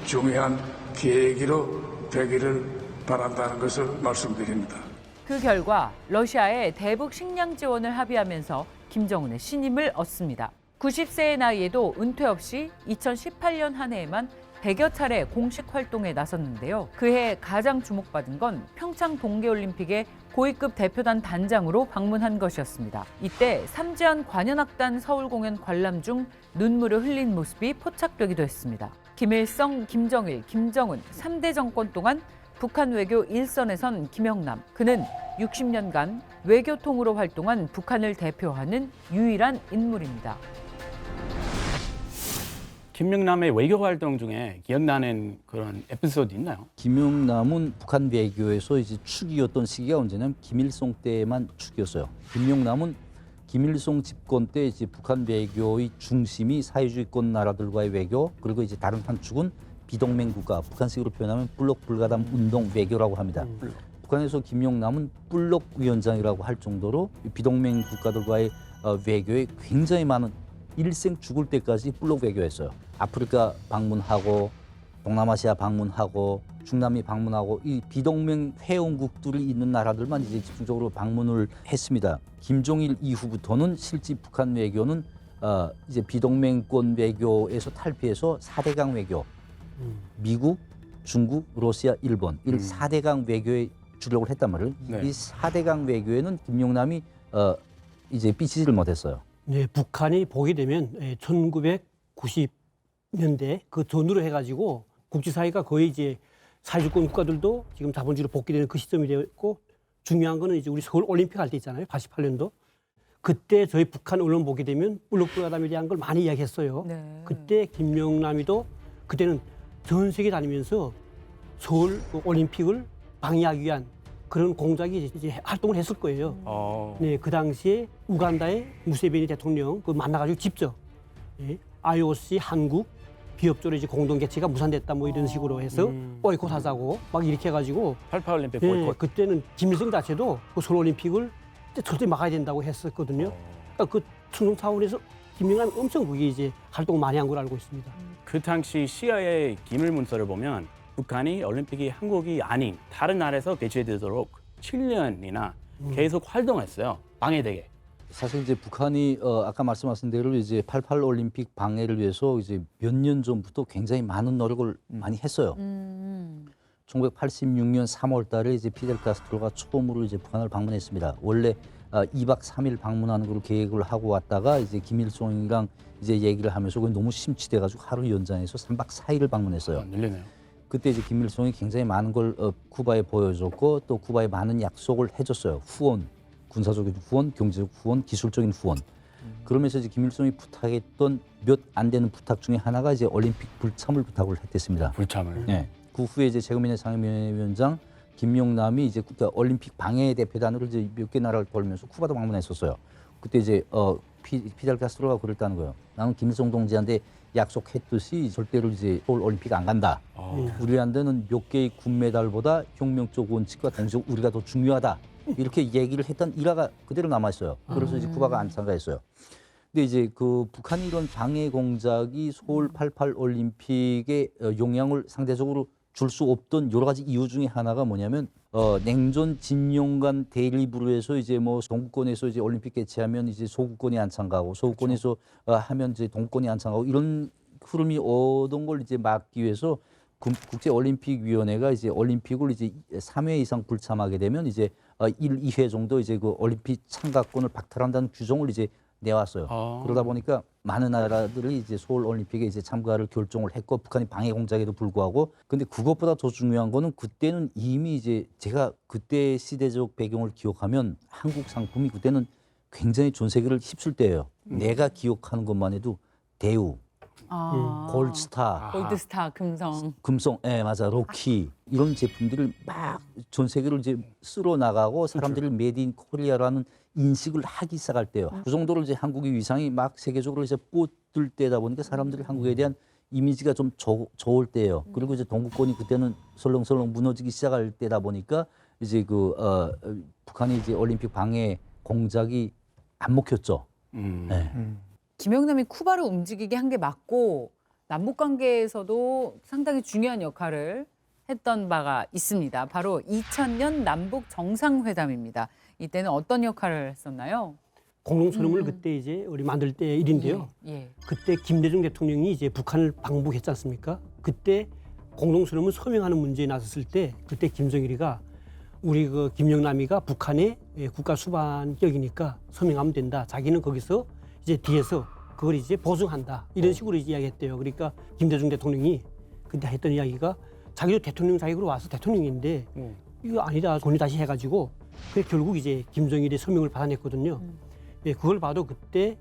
중요한 계기로 되기를 바란다는 것을 말씀드립니다. 그 결과 러시아의 대북 식량 지원을 합의하면서 김정은의 신임을 얻습니다. 90세의 나이에도 은퇴 없이 2018년 한 해에만 100여 차례 공식 활동에 나섰는데요. 그해 가장 주목받은 건 평창 동계올림픽의 고위급 대표단 단장으로 방문한 것이었습니다. 이때 삼지연 관현악단 서울 공연 관람 중 눈물을 흘린 모습이 포착되기도 했습니다. 김일성, 김정일, 김정은 3대 정권 동안 북한 외교 일선에 선 김영남. 그는 60년간 외교통으로 활동한 북한을 대표하는 유일한 인물입니다. 김영남의 외교 활동 중에 기억나는 그런 에피소드 있나요? 김영남은 북한 외교에서 이제 축이었던 시기가 언제냐면 김일성 때만 축이었어요. 김영남은 김일성 집권 때 이제 북한 외교의 중심이 사회주의권 나라들과의 외교, 그리고 이제 다른 한 축은 비동맹 국가, 북한식으로 표현하면 블록 불가담 운동 외교라고 합니다. 북한에서 김영남은 블록 위원장이라고 할 정도로 비동맹 국가들과의 외교에 굉장히 많은 일생 죽을 때까지 블록 외교했어요. 아프리카 방문하고 동남아시아 방문하고 중남미 방문하고 이 비동맹 회원국들이 있는 나라들만 이제 집중적으로 방문을 했습니다. 김정일 이후부터는 실제 북한 외교는 이제 비동맹권 외교에서 탈피해서 4대강 외교, 미국, 중국, 러시아, 일본 이 4대강 외교에 주력을 했단 말이에요. 네. 이 4대강 외교에는 김영남이 이제 삐치지를 못했어요. 네, 북한이 보게 되면 1990년대 그 전후로 해가지고 국제사회가 거의 이제 사회주권 국가들도 지금 자본주의로 복귀되는 그 시점이 되었고, 중요한 거는 이제 우리 서울 올림픽 할 때 있잖아요. 88년도. 그때 저희 북한 언론 보게 되면 블록불가담에 대한 걸 많이 이야기했어요. 네. 그때 김영남이도 그때는 전 세계 다니면서 서울 올림픽을 방해하기 위한 그런 공작이 이제 활동을 했을 거예요. 네, 그 당시에 우간다의 무세베니 대통령 그 만나가지고 직접 IOC, 한국, 기업적으로 이제 공동 개최가 무산됐다 뭐 이런 식으로 해서 보이콧하자고 막 이렇게 해가지고 88 올림픽 네, 보이콧. 그때는 김일성 자체도 그 서울 올림픽을 절대 막아야 된다고 했었거든요. 그러니까 그 충동 차원에서 김영남이 엄청 그게 이제 활동을 많이 한 걸로 알고 있습니다. 그 당시 CIA 기밀 문서를 보면 북한이 올림픽이 한국이 아닌 다른 나라에서 개최되도록 7년이나 계속 활동했어요. 방해되게. 사실 이제 북한이 아까 말씀하신 대로 이제 88 올림픽 방해를 위해서 이제 몇 년 전부터 굉장히 많은 노력을 많이 했어요. 1986년 3월 달에 이제 피델 카스트로가 처음으로 이제 북한을 방문했습니다. 원래 2박 3일 방문하는 걸 계획을 하고 왔다가 이제 김일성이랑 이제 얘기를 하면서 그게 너무 심취돼 가지고 하루 연장해서 3박 4일을 방문했어요. 늘리네요. 그때 이제 김일성이 굉장히 많은 걸 쿠바에 보여줬고 또 쿠바에 많은 약속을 해줬어요. 후원, 군사적인 후원, 경제적 후원, 기술적인 후원. 그러면서 이제 김일성이 부탁했던 몇 안 되는 부탁 중에 하나가 이제 올림픽 불참을 부탁을 했댔습니다. 불참을. 네. 그 후에 이제 최고민의 상임위원장 김용남이 이제 올림픽 방해 대표단으로 이제 몇 개 나라를 돌면서 쿠바도 방문했었어요. 그때 이제 피델 카스트로가 그랬다는 거예요. 나는 김일성 동지한테 약속했듯이 절대로 이제 서울 올림픽 안 간다. 우리한테는 몇 개의 금메달보다 혁명적 원칙과 동시에 우리가 더 중요하다. 이렇게 얘기를 했던 일화가 그대로 남아 있어요. 그래서 이제 쿠바가 안 참가했어요. 근데 이제 그 북한이 이런 방해 공작이 서울 88 올림픽에 영향을 상대적으로 줄 수 없던 여러 가지 이유 중에 하나가 뭐냐면 냉전 진영 간 대립으로 해서 이제 뭐 동구권에서 이제 올림픽 개최하면 이제 소구권이 안 참가하고 소구권에서 하면 이제 동구권이 안 참가하고 이런 흐름이 오던 걸 이제 막기 위해서 국제올림픽위원회가 이제 올림픽을 이제 3회 이상 불참하게 되면 이제 1, 2회 정도 이제 그 올림픽 참가권을 박탈한다는 규정을 이제 내왔어요. 그러다 보니까 많은 나라들이 이제 서울 올림픽에 이제 참가를 결정을 했고 북한이 방해 공작에도 불구하고 근데 그것보다 더 중요한 거는 그때는 이미 이제 제가 그때 시대적 배경을 기억하면 한국 상품이 그때는 굉장히 전 세계를 휩쓸 때예요. 내가 기억하는 것만 해도 대우, 골드스타, 골드스타, 금성. 예, 맞아, 로키 이런 제품들을 막 전 세계를 이제 쓸어 나가고 사람들을 메이드 인 코리아라는 인식을 하기 시작할 때요. 그 정도로 이제 한국의 위상이 막 세계적으로 이제 뻗을 때다 보니까 사람들이 한국에 대한 이미지가 좀 좋을 때예요. 그리고 이제 동구권이 그때는 설렁설렁 무너지기 시작할 때다 보니까 이제 북한이 이제 올림픽 방해 공작이 안 먹혔죠. 네. 김영남이 쿠바를 움직이게 한 게 맞고 남북 관계에서도 상당히 중요한 역할을 했던 바가 있습니다. 바로 2000년 남북 정상회담입니다. 이때는 어떤 역할을 했었나요? 공동선언을 그때 이제 우리 만들 때 일인데요. 예. 그때 김대중 대통령이 이제 북한을 방북했지 않습니까? 그때 공동선언을 서명하는 문제에 나섰을 때 그때 김정일이가 우리 그 김영남이가 북한의 국가 수반격이니까 서명하면 된다. 자기는 거기서 이제 뒤에서 그걸 이제 보증한다. 이런 식으로 이야기했대요. 그러니까 김대중 대통령이 그때 했던 이야기가 자기도 대통령 자격으로 와서 대통령인데 이거 아니다. 권위 다시 해가지고 그게 결국 이제 김정일의 서명을 받아냈거든요. 예, 그걸 봐도 그때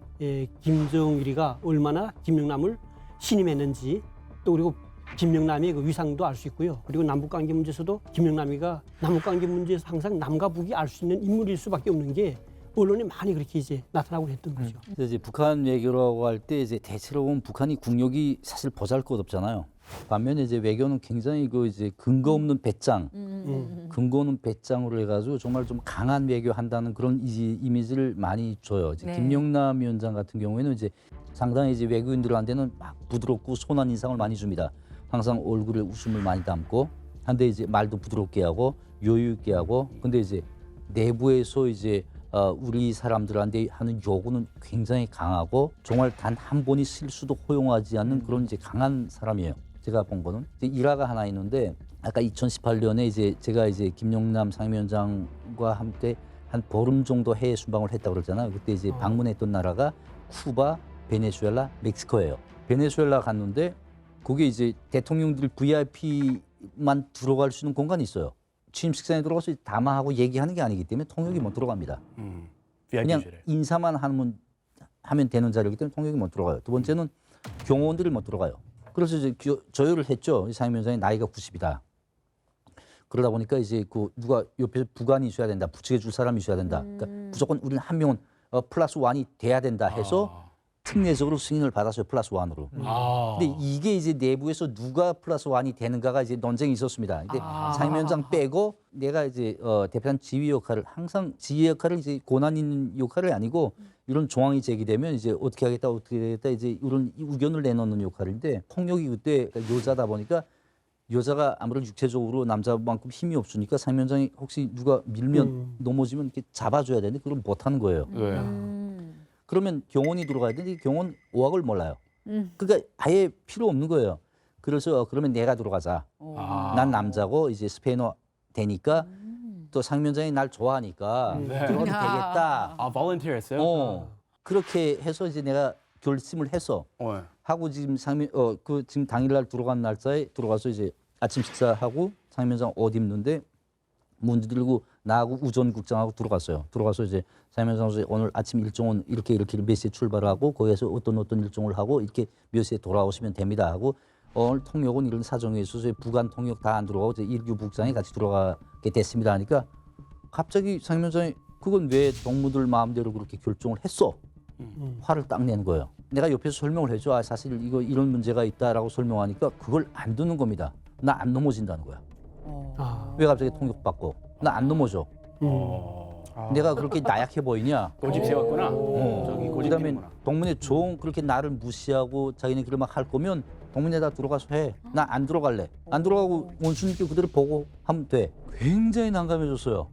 김정일이가 얼마나 김영남을 신임했는지 또 그리고 김영남의 그 위상도 알 수 있고요. 그리고 남북관계 문제에서도 김영남이가 남북관계 문제에서 항상 남과 북이 알 수 있는 인물일 수밖에 없는 게 언론에 많이 그렇게 이제 나타나고 했던 거죠. 이제 북한 외교라고 할 때 이제 대체로 보면 북한이 국력이 사실 보잘것없잖아요. 반면에 이제 외교는 굉장히 그 이제 근거 없는 배짱, 근거 없는 배짱으로 해가지고 정말 좀 강한 외교한다는 그런 이미지를 많이 줘요. 이제 네. 김영남 위원장 같은 경우에는 이제 상당히 이제 외국인들한테는 막 부드럽고 선한 인상을 많이 줍니다. 항상 얼굴에 웃음을 많이 담고, 한데 이제 말도 부드럽게 하고 여유 있게 하고, 근데 이제 내부에서 이제 우리 사람들한테 하는 요구는 굉장히 강하고 정말 단 한 번의 실수도 허용하지 않는 그런 이제 강한 사람이에요. 제가 본 거는 이제 일화가 하나 있는데 아까 2018년에 이제 제가 이제 김영남 상임위원장과 함께 한 보름 정도 해외 순방을 했다고 그랬잖아요. 그때 이제 방문했던 나라가 쿠바, 베네수엘라, 멕시코예요. 베네수엘라 갔는데 거기 이제 대통령들 VIP만 들어갈 수 있는 공간이 있어요. 취임식장에 들어가서 담화하고 얘기하는 게 아니기 때문에 통역이 못 들어갑니다. 그냥 인사만 하면 되는 자리이기 때문에 통역이 못 들어가요. 두 번째는 경호원들이 못 들어가요. 그래서 이제 조율을 했죠. 이 상임위원장이 나이가 90이다. 그러다 보니까 이제 그 누가 옆에서 부관이 있어야 된다. 부축해 줄 사람이 있어야 된다. 그러니까 무조건 우리는 한 명은 플러스 원이 돼야 된다 해서 특례적으로 승인을 받았어요. 플러스 원으로. 근데 이게 이제 내부에서 누가 플러스 원이 되는가가 이제 논쟁이 있었습니다. 근데 상임위원장 빼고 내가 이제 대표단 지휘 역할을 항상 지휘 역할을 이제 고난 있는 역할이 아니고 이런 조항이 제기되면 이제 어떻게 하겠다 이제 이런 의견을 내놓는 역할인데 통역이 그때 여자다 보니까 여자가 아무래도 육체적으로 남자만큼 힘이 없으니까 상임위원장이 혹시 누가 밀면 넘어지면 이렇게 잡아줘야 되는데 그걸 못 하는 거예요. 그러면 경호원이 들어가야 되는데 경호원 어학을 몰라요. 그러니까 아예 필요 없는 거예요. 그래서 그러면 내가 들어가자. 난 남자고 이제 스페인어 되니까 또 상임위원장이 날 좋아하니까 들어가도 되겠다. volunteer 했어요? 그렇게 해서 이제 내가 결심을 해서 하고 지금 지금 당일날 들어간 날짜에 들어가서 이제 아침 식사하고 상임위원장 옷 입는데 문 들고 나하고 우전국장하고 들어갔어요. 들어가서 이제 상임위원장 오늘 아침 일정은 이렇게 몇 시에 출발하고 거기에서 어떤 일정을 하고 이렇게 몇 시에 돌아오시면 됩니다 하고 오늘 통역은 이런 사정이 있어서 부관 통역 다 안 들어가고 이제 일규 국장이 같이 들어가게 됐습니다 하니까 갑자기 상임위원장이 그건 왜 동무들 마음대로 그렇게 결정을 했어? 화를 딱 내는 거예요. 내가 옆에서 설명을 해줘. 사실 이런 문제가 있다라고 설명하니까 그걸 안 듣는 겁니다. 나 안 넘어진다는 거야. 왜 갑자기 통역받고? 나 안 넘어져. 내가 그렇게 나약해 보이냐? 고집 세웠구나. 저기 고집 그다음에 피는구나. 동문회 종 그렇게 나를 무시하고 자기네끼리 막 할 거면 동문회에다 들어가서 해. 나 안 들어갈래. 안 들어가고 원수님께 그대로 보고 하면 돼. 굉장히 난감해졌어요.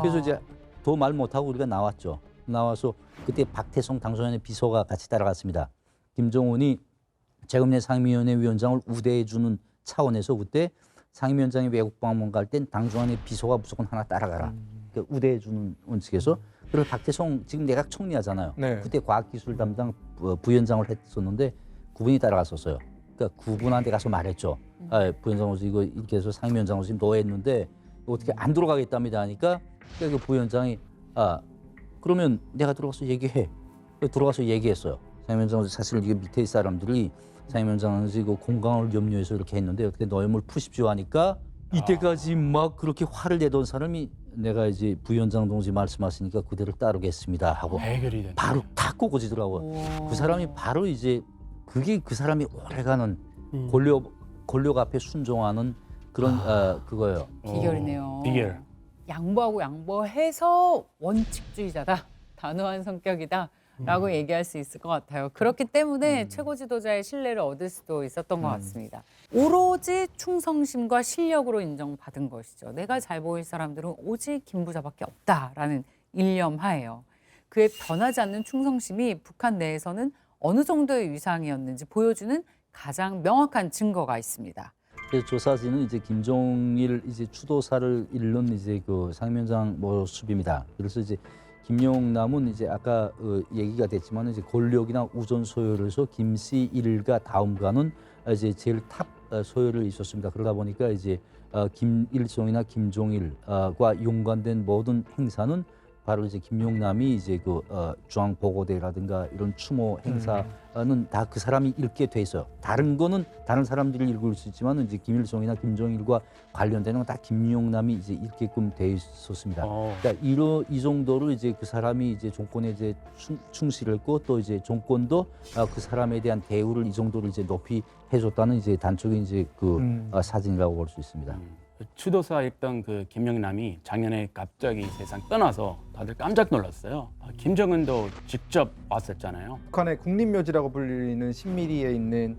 그래서 이제 더 말 못하고 우리가 나왔죠. 나와서 그때 박태성 당선인의 비서가 같이 따라갔습니다. 김정은이 최근에 상임위원회 위원장을 우대해 주는 차원에서 그때 상임위원장이 외국 방문 갈 땐 당중앙의 비서가 무조건 하나 따라가라. 그러니까 우대해 주는 원칙에서 그리고 박태성 지금 내각 총리하잖아요. 네. 그때 과학기술 담당 부위원장을 했었는데 그분이 따라갔었어요. 그러니까 그분한테 가서 말했죠. 부위원장으로서 이거 이렇게 해서 상임위원장으로서 지금 노했는데 어떻게 안 들어가겠답니다 하니까 그 부위원장이 그러면 내가 들어가서 얘기해. 들어가서 얘기했어요. 상임위원장은 사실 이게 밑에 사람들이 상임위원장은 이거 건강을 염려해서 이렇게 했는데 어떻게 노염을 푸십시오 하니까 이때까지 막 그렇게 화를 내던 사람이 내가 이제 부위원장 동지 말씀하시니까 그대로 따르겠습니다 하고 해결이 됐네. 바로 탁 꽂아지더라고요. 그 사람이 바로 이제 그게 그 사람이 오래가는 권력 앞에 순종하는 그런 그거예요. 비결이네요. 비결. 양보하고 양보해서 원칙주의자다. 단호한 성격이다라고 얘기할 수 있을 것 같아요. 그렇기 때문에 최고 지도자의 신뢰를 얻을 수도 있었던 것 같습니다. 오로지 충성심과 실력으로 인정받은 것이죠. 내가 잘 보일 사람들은 오직 김 부사밖에 없다라는 일념하에요. 그의 변하지 않는 충성심이 북한 내에서는 어느 정도의 위상이었는지 보여주는 가장 명확한 증거가 있습니다. 그래서 조사진은 이제 김종일 이제 추도사를 잃는 이제 그 상임위원장 모습입니다. 그래서 이제 김용남은 이제 아까 얘기가 됐지만 이제 권력이나 우선 소열에서 김씨 일가 다음가는 이제 제일 탑 소열을 있었습니다. 그러다 보니까 이제 김일성이나 김종일과 연관된 모든 행사는 바로 이제 김용남이 이제 그 중앙보고대라든가 이런 추모 행사는 다 그 사람이 읽게 돼 있어요. 다른 거는 다른 사람들이 읽을 수 있지만 이제 김일성이나 김정일과 관련되는 건 다 김용남이 이제 읽게끔 돼 있었습니다. 그러니까 이 정도로 이제 그 사람이 이제 정권에 이제 충실했고 또 이제 정권도 그 사람에 대한 대우를 이 정도로 이제 높이 해줬다는 이제 단적인 이제 그 사진이라고 볼 수 있습니다. 추도사 읽던 그 김영남이 작년에 갑자기 세상 떠나서 다들 깜짝 놀랐어요. 김정은도 직접 왔었잖아요. 북한의 국립묘지라고 불리는 신미리에 있는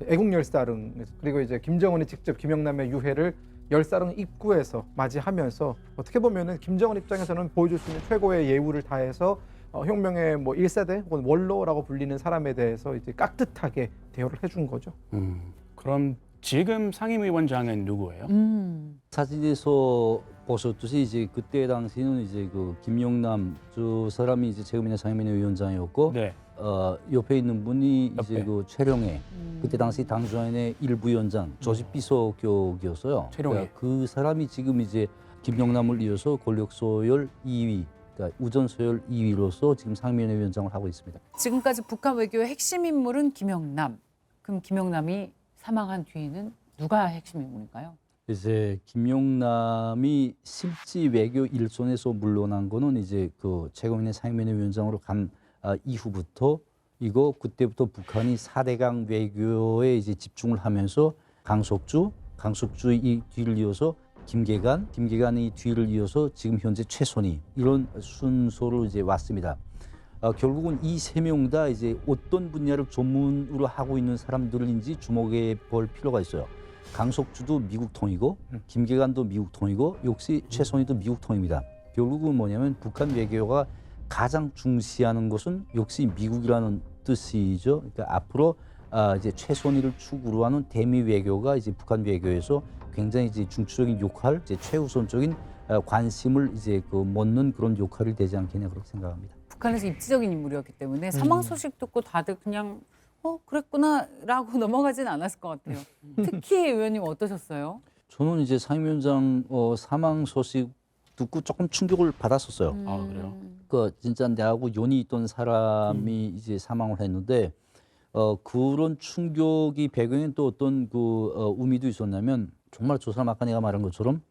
애국열사릉 그리고 이제 김정은이 직접 김영남의 유해를 열사릉 입구에서 맞이하면서 어떻게 보면은 김정은 입장에서는 보여줄 수 있는 최고의 예우를 다해서 혁명의 뭐 1세대 혹은 원로라고 불리는 사람에 대해서 이제 깍듯하게 대우를 해준 거죠. 그럼 지금 상임위원장은 누구예요? 사진에서 보셨듯이 이제 그때 당시는 이제 그 김용남 저 사람이 이제 최근에 상임위원회 위원장이었고 네. 옆에 있는 분이 이제 옆에. 그 최룡해 그때 당시 당주위원회 일부위원장 조직비서격이었어요. 최룡해. 그러니까 그 사람이 지금 이제 김용남을 이어서 권력 소열 2위, 그러니까 우전 소열 2위로서 지금 상임위원회 위원장을 하고 있습니다. 지금까지 북한 외교의 핵심 인물은 김영남. 그럼 김영남이 사망한 뒤에는 누가 핵심 인물일까요? 이제 김용남이 실지 외교 일선에서 물러난 거는 이제 그 최고위원회 상임위원회 위원장으로 간 이후부터 그때부터 북한이 4대강 외교에 이제 집중을 하면서 강석주의 뒤를 이어서 김계관의 뒤를 이어서 지금 현재 최선희 이런 순서로 이제 왔습니다. 결국은 이 세 명 다 이제 어떤 분야를 전문으로 하고 있는 사람들인지 주목해 볼 필요가 있어요. 강석주도 미국 통이고 김계관도 미국 통이고 역시 최선희도 미국 통입니다. 결국은 뭐냐면 북한 외교가 가장 중시하는 것은 역시 미국이라는 뜻이죠. 그러니까 앞으로 이제 최선희를 축으로 하는 대미 외교가 이제 북한 외교에서 굉장히 이제 중추적인 역할, 이제 최우선적인 관심을 이제 mod는 그런 역할이 되지 않겠냐 그렇게 생각합니다. 북한에서 입지적인 인물이었기 때문에 사망 소식 듣고 다들 그냥 그랬구나라고 넘어가진 않았을 것 같아요. 특히 의원님 어떠셨어요? 저는 이제 상임위원장 사망 소식 듣고 조금 충격을 받았었어요. 아, 그래요? 그 진짜 내하고 연이 있던 사람이 이제 사망을 했는데 그런 충격이 배경엔 또 어떤 의미도 있었냐면 정말 저 사람 아까 내가 말한 것처럼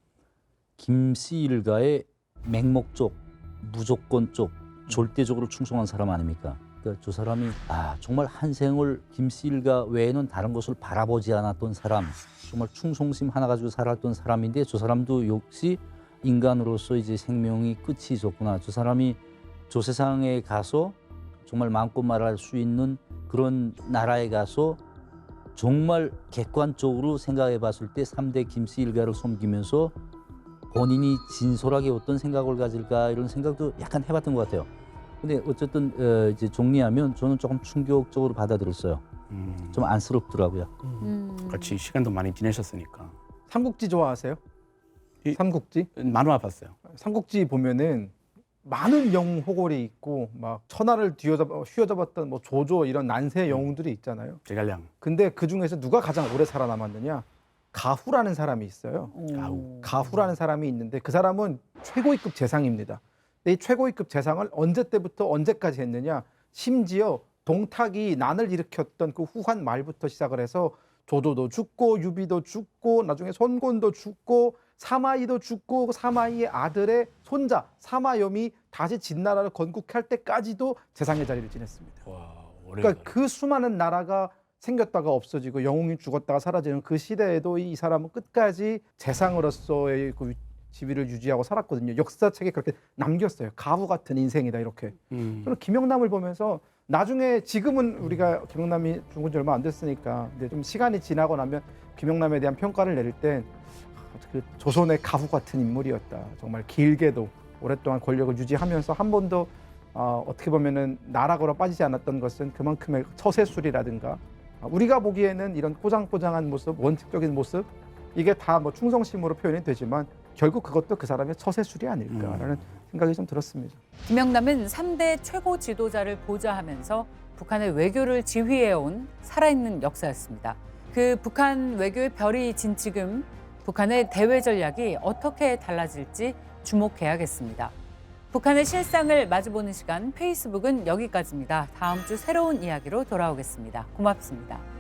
김씨 일가의 맹목적, 무조건적, 절대적으로 충성한 사람 아닙니까? 그러니까 저 사람이 정말 한 생을 김씨 일가 외에는 다른 것을 바라보지 않았던 사람, 정말 충성심 하나 가지고 살았던 사람인데 저 사람도 역시 인간으로서 이제 생명이 끝이 있었구나. 저 사람이 저 세상에 가서 정말 마음껏 말할 수 있는 그런 나라에 가서 정말 객관적으로 생각해 봤을 때 3대 김씨 일가를 섬기면서 본인이 진솔하게 어떤 생각을 가질까 이런 생각도 약간 해봤던 것 같아요. 근데 어쨌든 이제 정리하면 저는 조금 충격적으로 받아들였어요. 좀 안쓰럽더라고요. 같이 시간도 많이 지내셨으니까. 삼국지 좋아하세요? 삼국지? 만화 봤어요. 삼국지 보면은 많은 영웅 호골이 있고 막 천하를 휘어잡았던 뭐 조조 이런 난세 영웅들이 있잖아요. 제갈량. 근데 그 중에서 누가 가장 오래 살아남았느냐? 가후라는 사람이 있어요. 가후라는 사람이 있는데 그 사람은 최고위급 재상입니다. 근데 이 최고위급 재상을 언제 때부터 언제까지 했느냐? 심지어 동탁이 난을 일으켰던 그 후한 말부터 시작을 해서 조조도 죽고 유비도 죽고 나중에 손곤도 죽고 사마이도 죽고 사마이의 아들의 손자 사마염이 다시 진나라를 건국할 때까지도 재상의 자리를 지냈습니다. 와, 오래. 그러니까 그 수많은 나라가 생겼다가 없어지고 영웅이 죽었다가 사라지는 그 시대에도 이 사람은 끝까지 재상으로서의 그 지위를 유지하고 살았거든요. 역사책에 그렇게 남겼어요. 가후 같은 인생이다 이렇게. 저는 김영남을 보면서 나중에 지금은 우리가 김영남이 죽은 지 얼마 안 됐으니까 근데 좀 시간이 지나고 나면 김영남에 대한 평가를 내릴 땐 그 조선의 가후 같은 인물이었다. 정말 길게도 오랫동안 권력을 유지하면서 한 번도 어떻게 보면은 나락으로 빠지지 않았던 것은 그만큼의 처세술이라든가 우리가 보기에는 이런 꼬장꼬장한 모습, 원칙적인 모습 이게 다 뭐 충성심으로 표현이 되지만 결국 그것도 그 사람의 처세술이 아닐까라는 생각이 좀 들었습니다. 김영남은 3대 최고 지도자를 보좌하면서 북한의 외교를 지휘해온 살아있는 역사였습니다. 그 북한 외교의 별이 진 지금 북한의 대외 전략이 어떻게 달라질지 주목해야겠습니다. 북한의 실상을 마주보는 시간 페이스북은 여기까지입니다. 다음 주 새로운 이야기로 돌아오겠습니다. 고맙습니다.